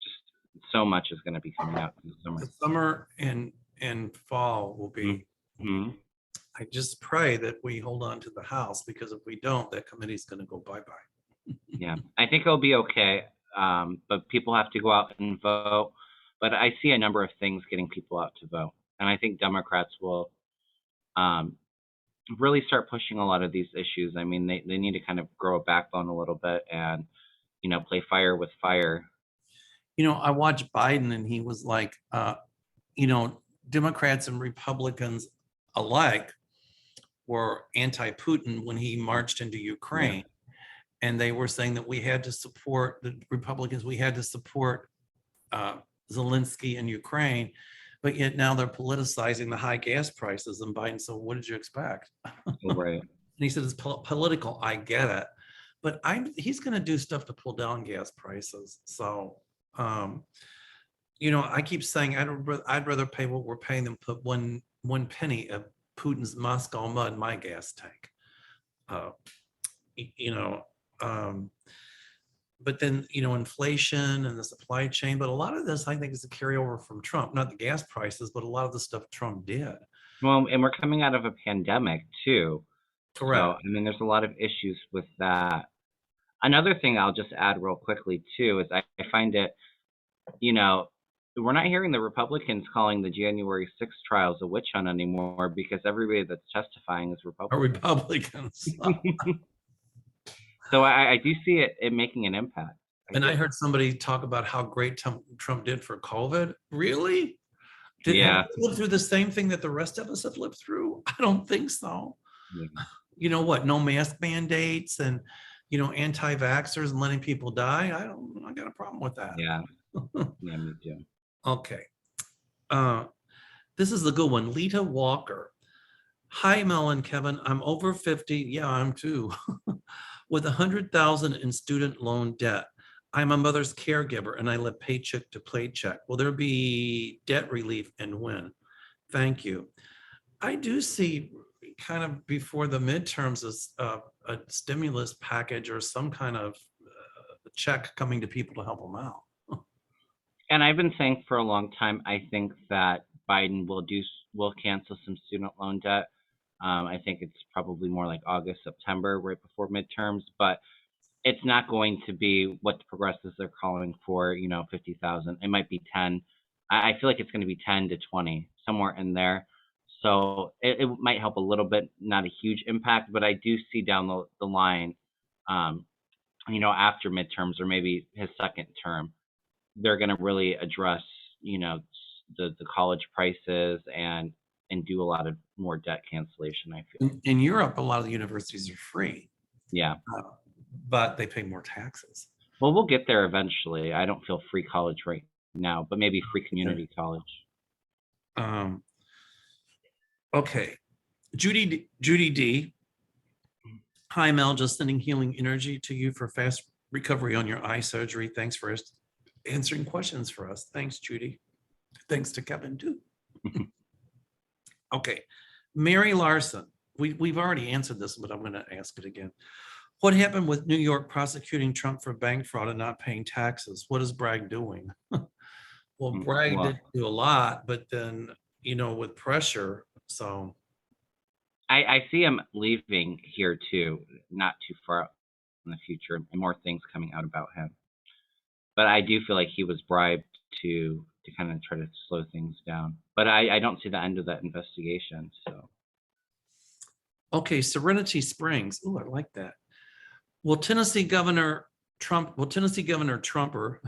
just so much is going to be coming out in the summer. The summer and fall will be. Mm-hmm. I just pray that we hold on to the House, because if we don't, that committee's going to go bye-bye. Yeah, I think it'll be okay. But people have to go out and vote. But I see a number of things getting people out to vote. And I think Democrats will really start pushing a lot of these issues. I mean, they need to kind of grow a backbone a little bit and, play fire with fire. I watched Biden and he was like, Democrats and Republicans alike were anti-Putin when he marched into Ukraine. Yeah. And they were saying that we had to support the Republicans, we had to support Zelensky in Ukraine, but yet now they're politicizing the high gas prices. And Biden said, what did you expect? Right. And he said, it's political, I get it. But he's going to do stuff to pull down gas prices. So, I keep saying I'd rather pay what we're paying than put one penny of Putin's Moscow mud in my gas tank. uh, you know, um, but then, inflation and the supply chain, but a lot of this, I think, is a carryover from Trump, not the gas prices, but a lot of the stuff Trump did. Well, and we're coming out of a pandemic too. So, Correct. I mean, there's a lot of issues with that. Another thing I'll just add real quickly too is I find it, you know, we're not hearing the Republicans calling the January 6th trials a witch hunt anymore because everybody that's testifying is Are Republican. Republicans. So I do see it making an impact. And I do. heard somebody talk about how great Trump did for COVID. Really? Have Yeah. you lived through the same thing that the rest of us have lived through? I don't think so. Yeah. You know what? No mask mandates and, anti-vaxxers and letting people die. I got a problem with that. Yeah. Yeah, me too. Okay. This is the good one. Lita Walker. Hi, Mel and Kevin. I'm over 50. Yeah, I'm too. With 100,000 in student loan debt. I'm a mother's caregiver and I live paycheck to paycheck. Will there be debt relief and when? Thank you. I do see kind of before the midterms as a stimulus package or some kind of check coming to people to help them out. And I've been saying for a long time, I think that Biden will cancel some student loan debt. I think it's probably more like August, September, right before midterms, but it's not going to be what the progressives are calling for, 50,000. It might be 10. I feel like it's going to be 10 to 20, somewhere in there. So it might help a little bit, not a huge impact, but I do see down the line, after midterms or maybe his second term, they're going to really address, the college prices and do a lot of more debt cancellation, I feel. In Europe, a lot of the universities are free, Yeah. but they pay more taxes. Well, we'll get there eventually. I don't feel free college right now, but maybe free community college. Okay. Judy D. Hi, Mel. Just sending healing energy to you for fast recovery on your eye surgery. Thanks for answering questions for us. Thanks, Judy. Thanks to Kevin, too. Okay. Mary Larson. We've already answered this, but I'm going to ask it again. What happened with New York prosecuting Trump for bank fraud and not paying taxes? What is Bragg doing? Well, Bragg did do a lot, but then, with pressure, so. I see him leaving here too, not too far in the future, and more things coming out about him. But I do feel like he was bribed to kind of try to slow things down. But I don't see the end of that investigation. So. Okay, Serenity Springs. Oh, I like that. Will Tennessee Governor Trumper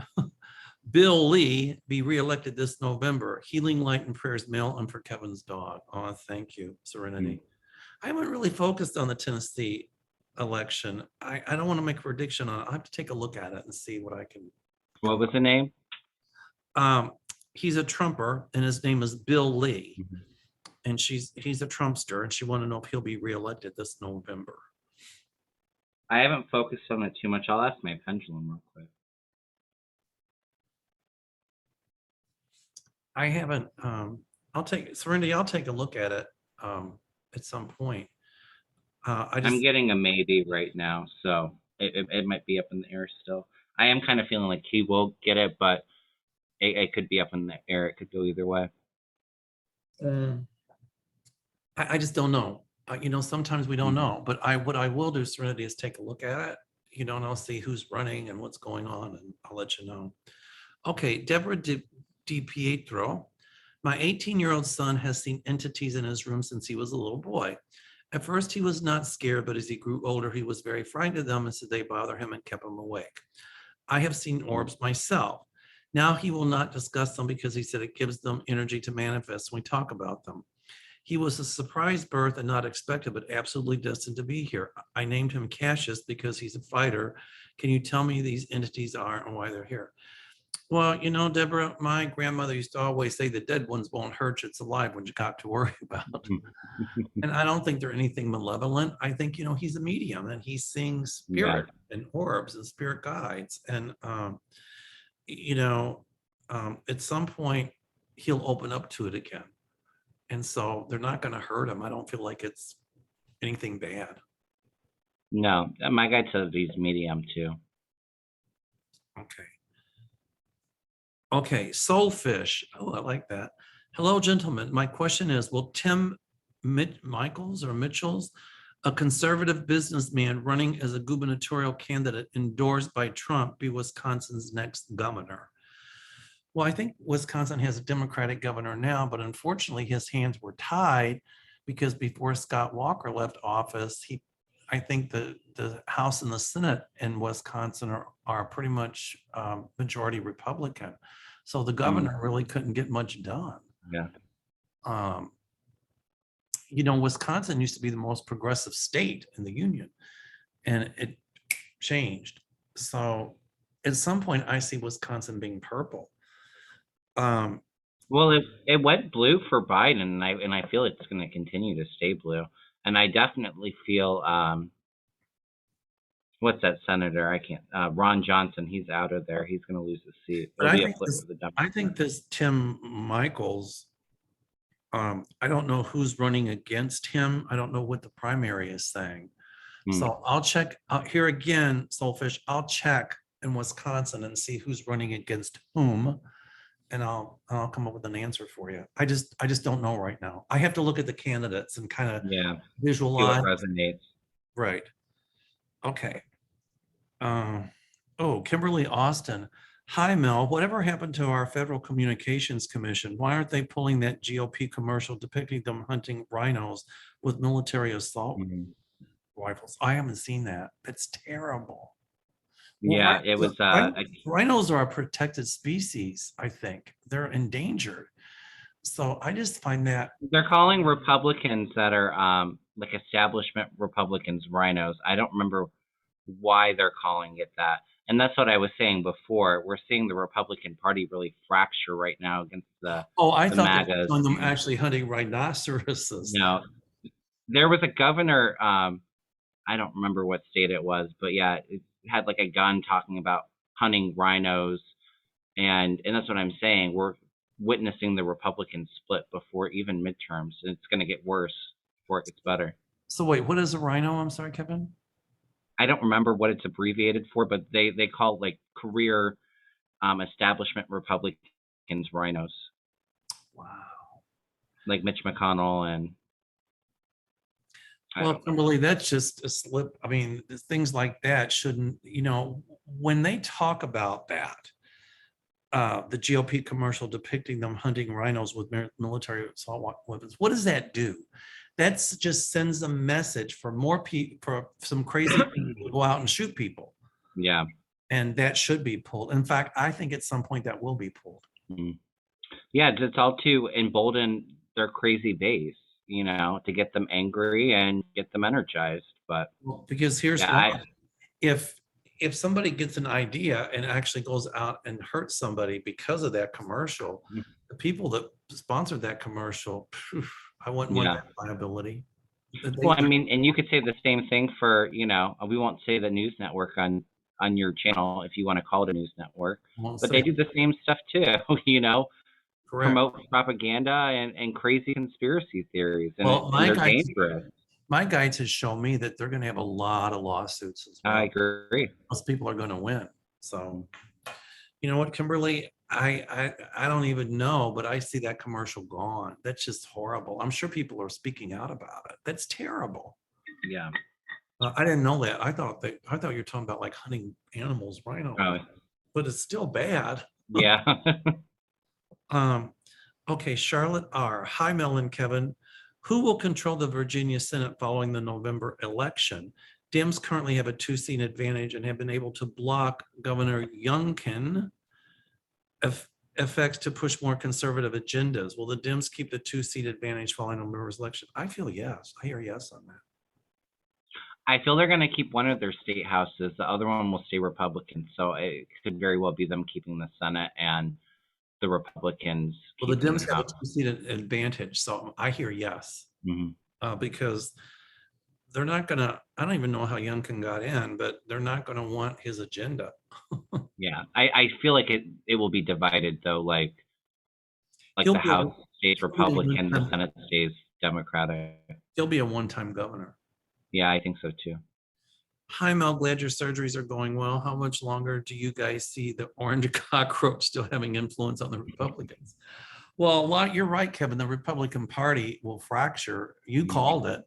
Bill Lee be reelected this November? Healing light and prayers, Mel, and for Kevin's dog. Oh, thank you, Serenity. I haven't really focused on the Tennessee election. I don't want to make a prediction on it. I have to take a look at it and see what I can. What was the name? He's a Trumper, and his name is Bill Lee. And he's a Trumpster, and she wanted to know if he'll be reelected this November. I haven't focused on it too much. I'll ask my pendulum real quick. I haven't. I'll take a look at it at some point. I'm getting a maybe right now, so it might be up in the air still. I am kind of feeling like he will get it, but it could be up in the air. It could go either way. I just don't know. Sometimes we don't know, but what I will do, Serenity, is take a look at it, and I'll see who's running and what's going on, and I'll let you know. Okay, Deborah Di Pietro. My 18-year-old son has seen entities in his room since he was a little boy. At first, he was not scared, but as he grew older, he was very frightened of them and said they bother him and kept him awake. I have seen orbs myself. Now he will not discuss them because he said it gives them energy to manifest when we talk about them. He was a surprise birth and not expected, but absolutely destined to be here. I named him Cassius because he's a fighter. Can you tell me who these entities are and why they're here? Well, Deborah, my grandmother used to always say the dead ones won't hurt you. It's alive when you got to worry about. And I don't think they're anything malevolent. I think, he's a medium and he sings spirit and orbs and spirit guides. And, at some point he'll open up to it again. And so they're not going to hurt him. I don't feel like it's anything bad. No, my guy says he's medium too. Okay. Okay, Soulfish. Oh, I like that. Hello, gentlemen. My question is, will Tim Michaels or Mitchells, a conservative businessman running as a gubernatorial candidate endorsed by Trump, be Wisconsin's next governor? Well, I think Wisconsin has a Democratic governor now, but unfortunately his hands were tied because before Scott Walker left office, I think the House and the Senate in Wisconsin are pretty much majority Republican. So the governor really couldn't get much done. Yeah. Wisconsin used to be the most progressive state in the union, and it changed. So at some point, I see Wisconsin being purple. Well, it went blue for Biden, and I feel it's going to continue to stay blue. And I definitely feel what's that senator? I can't. Ron Johnson. He's out of there. He's going to lose the seat. But It'll I be a think flip this, for the Democrats. I think this Tim Michaels, I don't know who's running against him. I don't know what the primary is saying. So I'll check here again, Soulfish. I'll check in Wisconsin and see who's running against whom, and I'll come up with an answer for you. I just don't know right now. I have to look at the candidates and kind of See what visualize. resonates. Right. Okay. Kimberly Austin. Hi, Mel. Whatever happened to our Federal Communications Commission? Why aren't they pulling that GOP commercial depicting them hunting rhinos with military assault rifles? I haven't seen that. That's terrible. Yeah, it was. Rhinos are a protected species, I think. They're endangered. So I just find that. They're calling Republicans that are like establishment Republicans rhinos. I don't remember why they're calling it that. And that's what I was saying before. We're seeing the Republican Party really fracture right now against the I the thought they were MAGAs. showing them actually hunting rhinoceroses. No, there was a governor. I don't remember what state it was, but yeah, it had like a gun talking about hunting rhinos, and that's what I'm saying. We're witnessing the Republican split before even midterms, and it's going to get worse before it gets better. So wait, what is a rhino? I'm sorry, Kevin. I don't remember what it's abbreviated for, but they call it like career establishment Republicans rhinos. Wow. Like Mitch McConnell and. Well, Kimberly, that's just a slip. I mean, things like that shouldn't, when they talk about that, the GOP commercial depicting them hunting rhinos with military assault weapons, what does that do? That just sends a message for for some crazy people to go out and shoot people. Yeah. And that should be pulled. In fact, I think at some point that will be pulled. Yeah, it's all to embolden their crazy base, to get them angry and get them energized. But because here's why. If somebody gets an idea and actually goes out and hurts somebody because of that commercial, the people that sponsored that commercial, I wouldn't want that liability. Well, I mean, and you could say the same thing for, we won't say the news network on your channel if you want to call it a news network, but they do the same stuff too, Correct. Promote propaganda and crazy conspiracy theories, and they're dangerous. My guides has shown me that they're going to have a lot of lawsuits as well. I agree. Most people are going to win. So, you know what, Kimberly, I don't even know, but I see that commercial gone. That's just horrible. I'm sure people are speaking out about it. That's terrible. Yeah. I didn't know that. I thought you were talking about like hunting animals, rhino, but it's still bad. Yeah. Okay, Charlotte R. Hi, Mel and Kevin. Who will control the Virginia Senate following the November election? Dems currently have a 2-seat advantage and have been able to block Governor Youngkin effects to push more conservative agendas. Will the Dems keep the 2-seat advantage following November's election? I feel yes. I hear yes on that. I feel they're going to keep one of their state houses. The other one will stay Republican. So it could very well be them keeping the Senate and the Republicans. Well, the Dems have a 2-seat advantage. So I hear yes. Because they're not going to, I don't even know how Youngkin got in, but they're not going to want his agenda. Yeah. I feel like it will be divided though. Like the House stays Republican, the Senate stays Democratic. He'll be a one-time governor. Yeah, I think so too. Hi, Mel. Glad your surgeries are going well. How much longer do you guys see the orange cockroach still having influence on the Republicans? Well, you're right, Kevin. The Republican Party will fracture. You called it.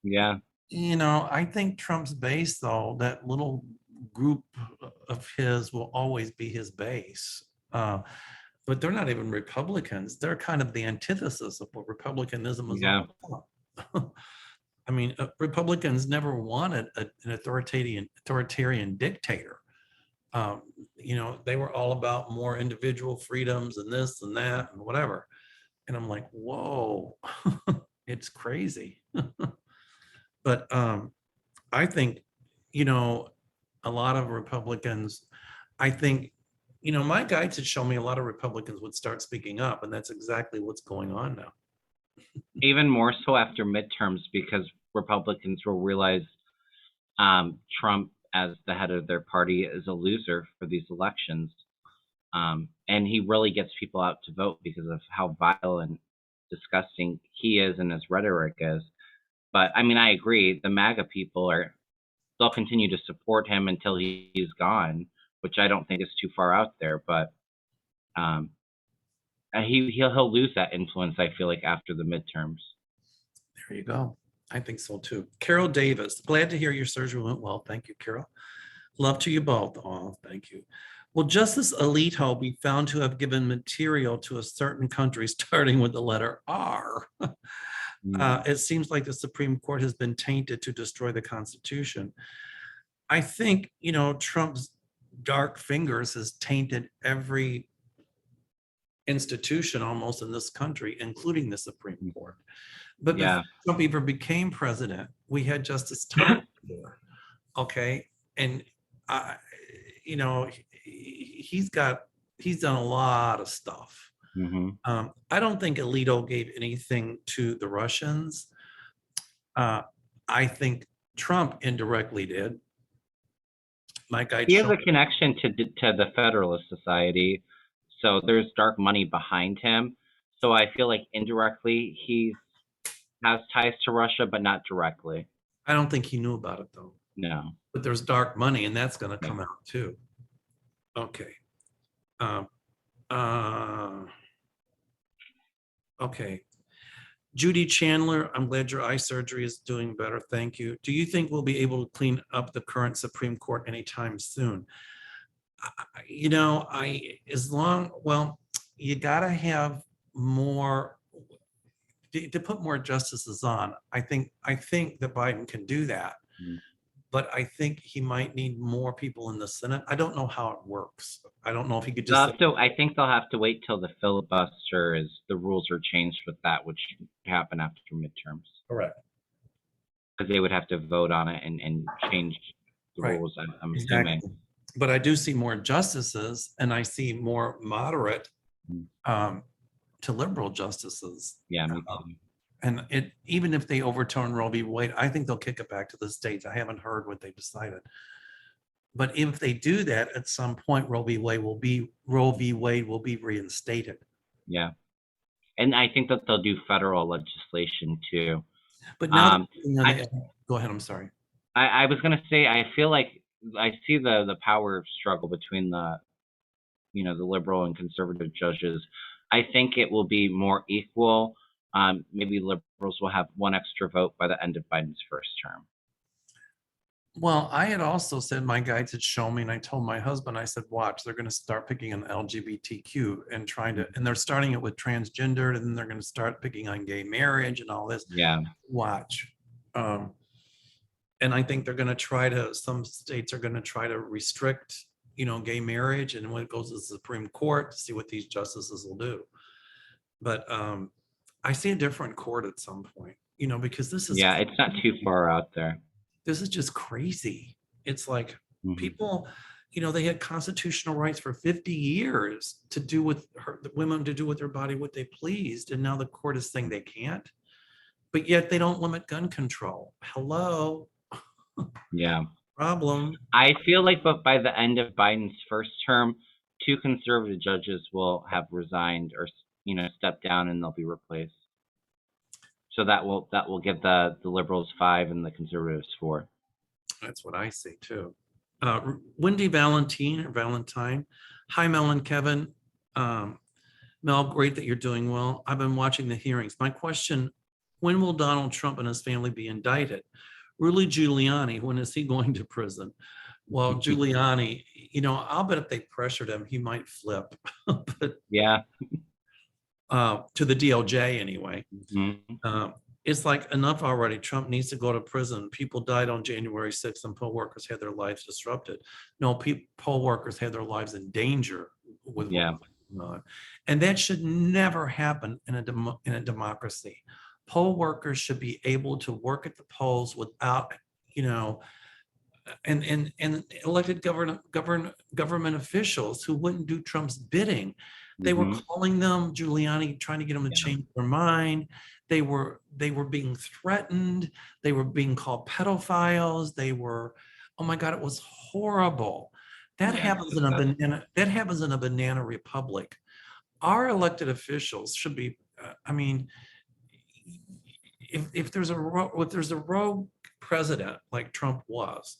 Yeah. I think Trump's base, though, that little group of his will always be his base. But they're not even Republicans. They're kind of the antithesis of what republicanism is Yeah. all about. I mean, Republicans never wanted an authoritarian dictator. They were all about more individual freedoms and this and that and whatever. And I'm like, whoa, it's crazy. But I think, a lot of Republicans, I think, my guides had shown me a lot of Republicans would start speaking up, and that's exactly what's going on now. Even more so after midterms, because Republicans will realize Trump, as the head of their party, is a loser for these elections. And he really gets people out to vote because of how vile and disgusting he is and his rhetoric is. But I mean, I agree. The MAGA people they'll continue to support him until he's gone, which I don't think is too far out there. But he'll lose that influence, I feel like, after the midterms. There you go. I think so too. Carol Davis, glad to hear your surgery went well. Thank you, Carol. Love to you both. Oh, thank you. Well, Justice Alito be found to have given material to a certain country starting with the letter R. It seems like the Supreme Court has been tainted to destroy the Constitution. I think, Trump's dark fingers has tainted every institution almost in this country, including the Supreme Court. But before Trump even became president, we had Justice Thomas there. Okay. And, he's done a lot of stuff. I don't think Alito gave anything to the Russians. I think Trump indirectly did. He has a connection to the Federalist Society, so there's dark money behind him. So I feel like indirectly he has ties to Russia, but not directly. I don't think he knew about it, though. No. But there's dark money, and that's going to come out too. Okay. Okay. Judy Chandler, I'm glad your eye surgery is doing better. Thank you. Do you think we'll be able to clean up the current Supreme Court anytime soon? You got to have more to put more justices on. I think that Biden can do that. But I think he might need more people in the Senate. I don't know how it works. I don't know if he could just. I think they'll have to wait till the filibuster the rules are changed with that, which happen after midterms. Correct. Because they would have to vote on it and change the rules, I'm assuming. But I do see more justices, and I see more moderate to liberal justices. Yeah, me too. And even if they overturn Roe v. Wade, I think they'll kick it back to the states. I haven't heard what they decided. But if they do that, at some point, Roe v. Wade will be reinstated. Yeah. And I think that they'll do federal legislation too. But now, go ahead. I'm sorry. I was going to say, I feel like I see the power struggle between the liberal and conservative judges. I think it will be more equal. Maybe liberals will have one extra vote by the end of Biden's first term. Well, I had also said, my guides had shown me, and I told my husband, I said, watch, they're going to start picking on LGBTQ and they're starting it with transgendered, and then they're going to start picking on gay marriage and all this. Yeah. Watch. And I think some states are going to try to restrict, gay marriage. And when it goes to the Supreme Court, to see what these justices will do. But I see a different court at some point, because this is. Yeah, it's not too far out there. This is just crazy. It's like people, they had constitutional rights for 50 years to do with the women to do with their body what they pleased. And now the court is saying they can't, but yet they don't limit gun control. Hello. Yeah. Problem. I feel like, but by the end of Biden's first term, 2 conservative judges will have resigned or, stepped down, and they'll be replaced. So that will give the liberals 5 and the conservatives 4. That's what I see too. Wendy Valentine or Valentine. Hi, Mel and Kevin. Mel, great that you're doing well. I've been watching the hearings. My question, when will Donald Trump and his family be indicted? Rudy Giuliani, when is he going to prison? Well, Giuliani, I'll bet if they pressured him, he might flip. But Yeah. to the DOJ anyway. Mhm. It's like enough already. Trump needs to go to prison. People died on January 6th and poll workers had their lives disrupted. No, poll workers had their lives in danger with Yeah. what's going on. And that should never happen in a democracy. Poll workers should be able to work at the polls without, and elected government officials who wouldn't do Trump's bidding. They were Mhm. calling them, Giuliani, trying to get them to Yeah. change their mind. They were being threatened. They were being called pedophiles. Oh my God, it was horrible. That Yeah. happens in a banana republic. Our elected officials should be, if there's a rogue president like Trump was,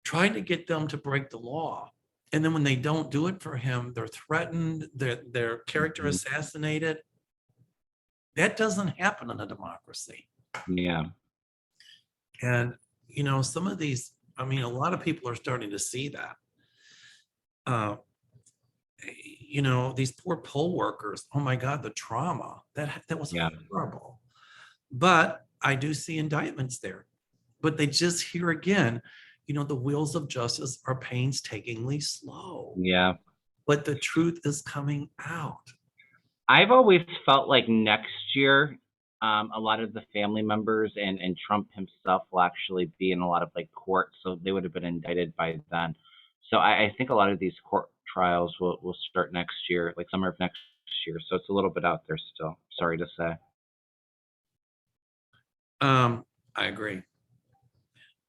trying to get them to break the law. And then when they don't do it for him, they're threatened, their character Mhm. assassinated. That doesn't happen in a democracy. Yeah. And, some of these, a lot of people are starting to see that. These poor poll workers, oh my God, the trauma, that was Yeah. horrible. But I do see indictments there. But they just, here again, the wheels of justice are painstakingly slow. Yeah. But the truth is coming out. I've always felt like next year, a lot of the family members and Trump himself will actually be in a lot of like court, so they would have been indicted by then. So I think a lot of these court trials will start next year, like summer of next year. So it's a little bit out there still. Sorry to say. I agree.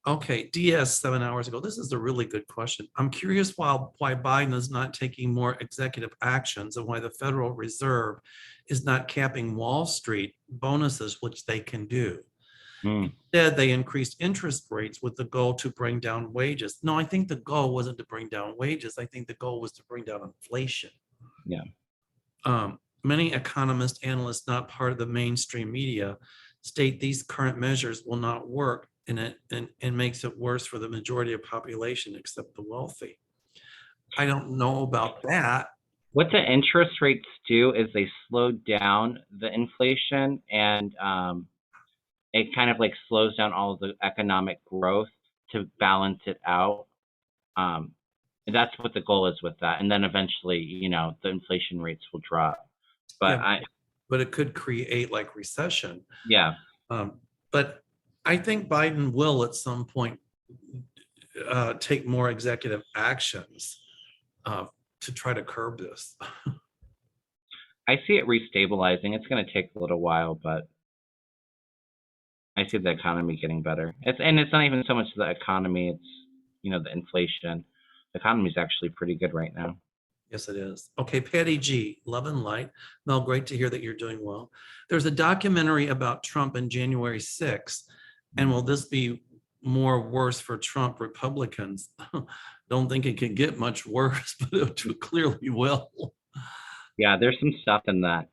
Okay, DS 7 hours ago. This is a really good question. I'm curious why Biden is not taking more executive actions and why the Federal Reserve is not capping Wall Street bonuses, which they can do. Hmm. Instead, they increased interest rates with the goal to bring down wages. No, I think the goal wasn't to bring down wages. I think the goal was to bring down inflation. Yeah. Many economists, analysts not part of the mainstream media state these current measures will not work and makes it worse for the majority of population except the wealthy. I don't know about that. What the interest rates do is they slow down the inflation and it kind of like slows down all of the economic growth to balance it out. And that's what the goal is with that. And then eventually, the inflation rates will drop. But Yeah, but it could create like recession. Yeah, But I think Biden will at some point take more executive actions to try to curb this. I see it restabilizing. It's going to take a little while, but I see the economy getting better. It's not even so much the economy, it's the inflation. The economy is actually pretty good right now. Yes, it is. Okay, Patty G, love and light. Mel, great to hear that you're doing well. There's a documentary about Trump in January 6th, and will this be more worse for Trump Republicans? Don't think it could get much worse, but it clearly will. Yeah, there's some stuff in that.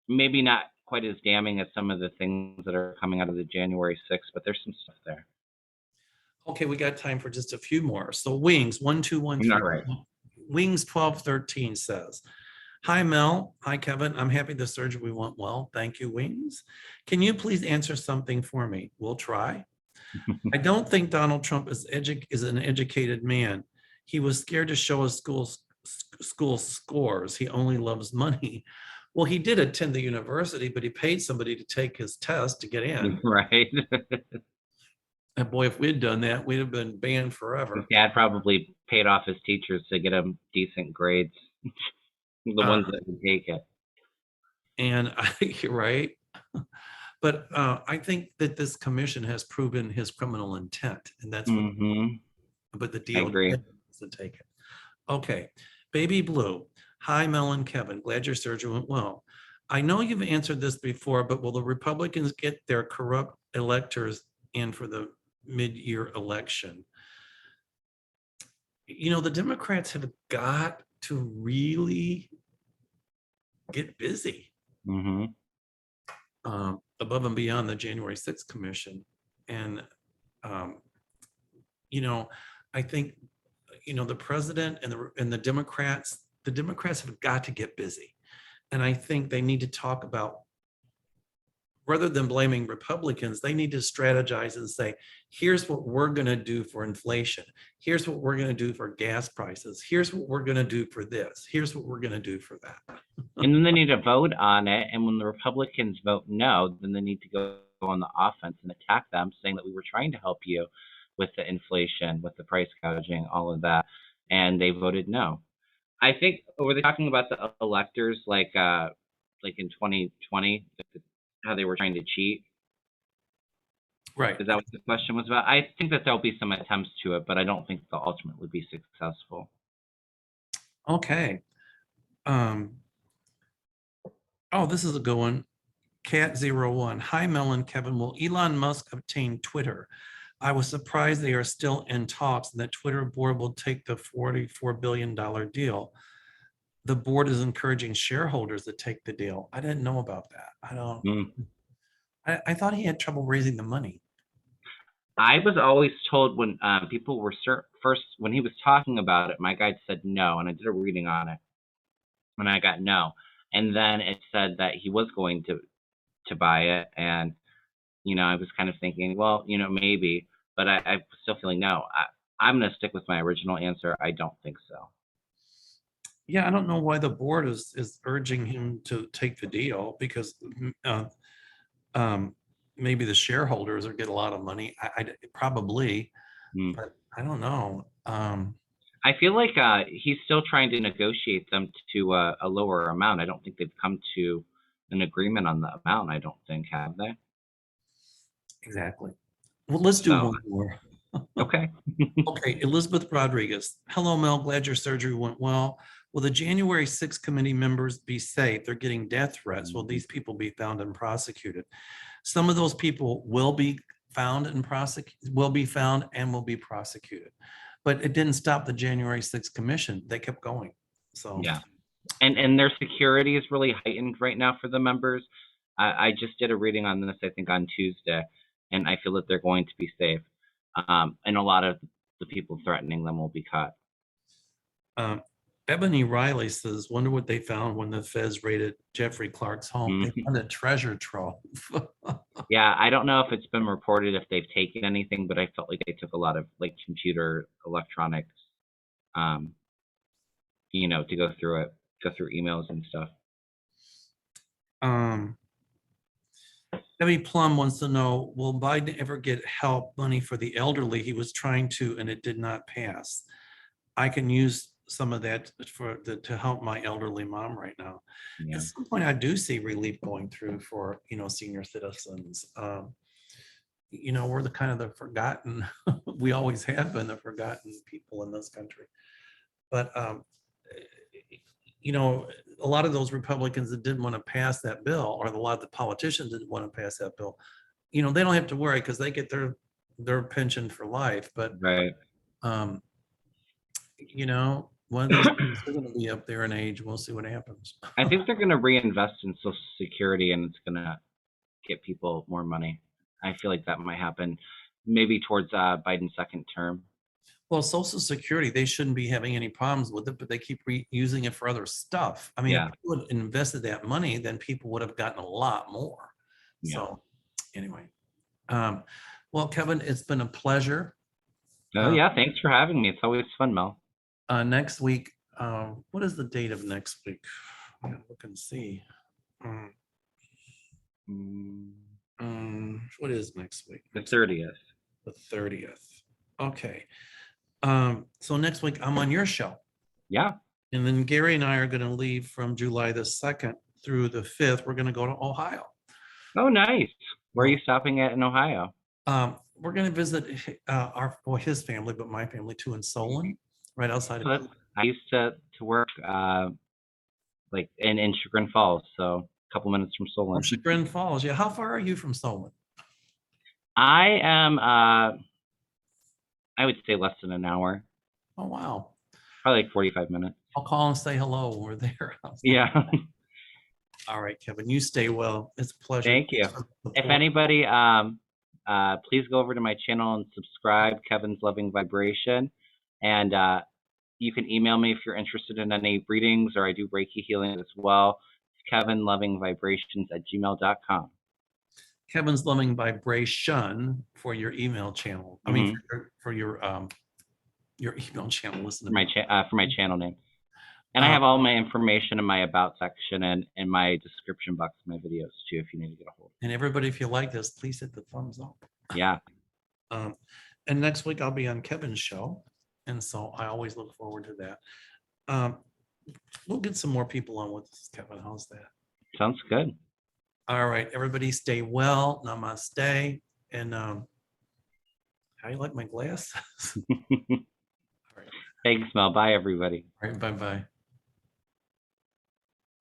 Maybe not quite as damning as some of the things that are coming out of the January 6th, but there's some stuff there. Okay, we got time for just a few more. So Wings 1213. All right. Wings 1213 says, "Hi Mel, hi Kevin. I'm happy the surgery went well. Thank you, Wings. Can you please answer something for me? We'll try. I don't think Donald Trump is an educated man. He was scared to show his school scores. He only loves money. Well, he did attend the university, but he paid somebody to take his test to get in. Right. And boy, if we'd done that, we'd have been banned His forever. dad probably paid off his teachers to get him decent grades, the ones that would take it. And I think you're right. But I think that this commission has proven his criminal intent, and that's what. But the I deal agree. doesn't take it. Okay, Baby Blue. Hi, Mel and Kevin. Glad your surgery went well. I know you've answered this before, but will the Republicans get their corrupt electors in for the mid-year election. You know, the Democrats have got to really get busy above and beyond the January 6th commission. And, you know, I think, you know, the president and the Democrats have got to get busy. And I think they need to talk about, rather than blaming Republicans, they need to strategize and say, here's what we're going to do for inflation. Here's what we're going to do for gas prices. Here's what we're going to do for this. Here's what we're going to do for that. And then they need to vote on it. And when the Republicans vote no, then they need to go on the offense and attack them, saying that we were trying to help you with the inflation, with the price gouging, all of that. And they voted no. I think, were they talking about the electors like in 2020, how they were trying to cheat? Right. Is that what the question was about? I think that there'll be some attempts to it, but I don't think they'll ultimately be successful. Okay. Oh, this is a good one. Cat01. Hi, Mel and Kevin. Will Elon Musk obtain Twitter? I was surprised they are still in talks and that Twitter board will take the $44 billion deal. The board is encouraging shareholders to take the deal. I didn't know about that. I thought he had trouble raising the money. I was always told when people were first, when he was talking about it, my guide said no, and I did a reading on it, and I got no. And then it said that he was going to buy it, and you know, I was kind of thinking, well, you know, maybe, but I'm still feeling no. I'm going to stick with my original answer. I don't think so. Yeah, I don't know why the board is urging him to take the deal, because maybe the shareholders are get a lot of money. I probably, but I don't know. I feel like he's still trying to negotiate them to a lower amount. I don't think they've come to an agreement on the amount. I don't think, have they? Exactly. Well, let's do one more. Okay. Okay, Elizabeth Rodriguez. Hello, Mel. Glad your surgery went well. Will the January 6th committee members be safe? They're getting death threats. Will these people be found and prosecuted? Some of those people will be found and prosecuted, will be prosecuted. But it didn't stop the January 6th commission. They kept going. So yeah. And their security is really heightened right now for the members. I just did a reading on this, I think, on Tuesday, and I feel that they're going to be safe. And a lot of the people threatening them will be caught. Ebony Riley says, wonder what they found when the feds raided Jeffrey Clark's home. They found a treasure trove. Yeah, I don't know if it's been reported if they've taken anything, but I felt like they took a lot of like computer electronics, you know, to go through emails and stuff. Debbie Plum wants to know, will Biden ever get help money for the elderly? He was trying to, and it did not pass. I can use some of that to help my elderly mom right now. Yeah. At some point, I do see relief going through for, you know, senior citizens. You know, we're the kind of the forgotten, we always have been the forgotten people in this country. But, you know, a lot of those Republicans that didn't want to pass that bill, or a lot of the politicians didn't want to pass that bill, you know, they don't have to worry because they get their pension for life. But, right. You know, one of these things are going to be up there in age. We'll see what happens. I think they're going to reinvest in Social Security, and it's going to get people more money. I feel like that might happen maybe towards Biden's second term. Well, Social Security, they shouldn't be having any problems with it, but they keep using it for other stuff. I mean, Yeah. if people had invested that money, then people would have gotten a lot more. Yeah. So anyway, well, Kevin, it's been a pleasure. Oh, yeah. Thanks for having me. It's always fun, Mel. Next week, what is the date of next week? I'm gonna look and see. What is next week? The 30th. The 30th. Okay. So next week I'm on your show. Yeah. And then Gary and I are going to leave from July the 2nd through the 5th. We're going to go to Ohio. Oh, nice. Where are you stopping at in Ohio? We're going to visit his family, but my family too, in Solon, right outside of. I used to work like in Chagrin Falls, so a couple minutes from Solon. Chagrin Falls, yeah. How far are you from Solon? I am I would say less than an hour, Oh, wow. probably like 45 minutes. I'll call and say hello when we're there. Yeah. All right, Kevin, you stay well. It's a pleasure. Thank you. Thanks for the If support. anybody, please go over to my channel and subscribe, Kevin's Loving Vibration. And you can email me if you're interested in any readings, or I do Reiki healing as well. It's kevinlovingvibrations@gmail.com. Kevin's Loving Vibration for your email channel. I mean, for your email channel. Listen to me. For my channel name. And I have all my information in my about section and in my description box of my videos too, if you need to get a hold. And everybody, if you like this, please hit the thumbs up. Yeah. And next week I'll be on Kevin's show, and so I always look forward to that. We'll get some more people on with us, Kevin. How's that? Sounds good. All right, everybody, stay well. Namaste. And how you like my glasses? All right. Thanks, Mel. Bye, everybody. All right, bye-bye.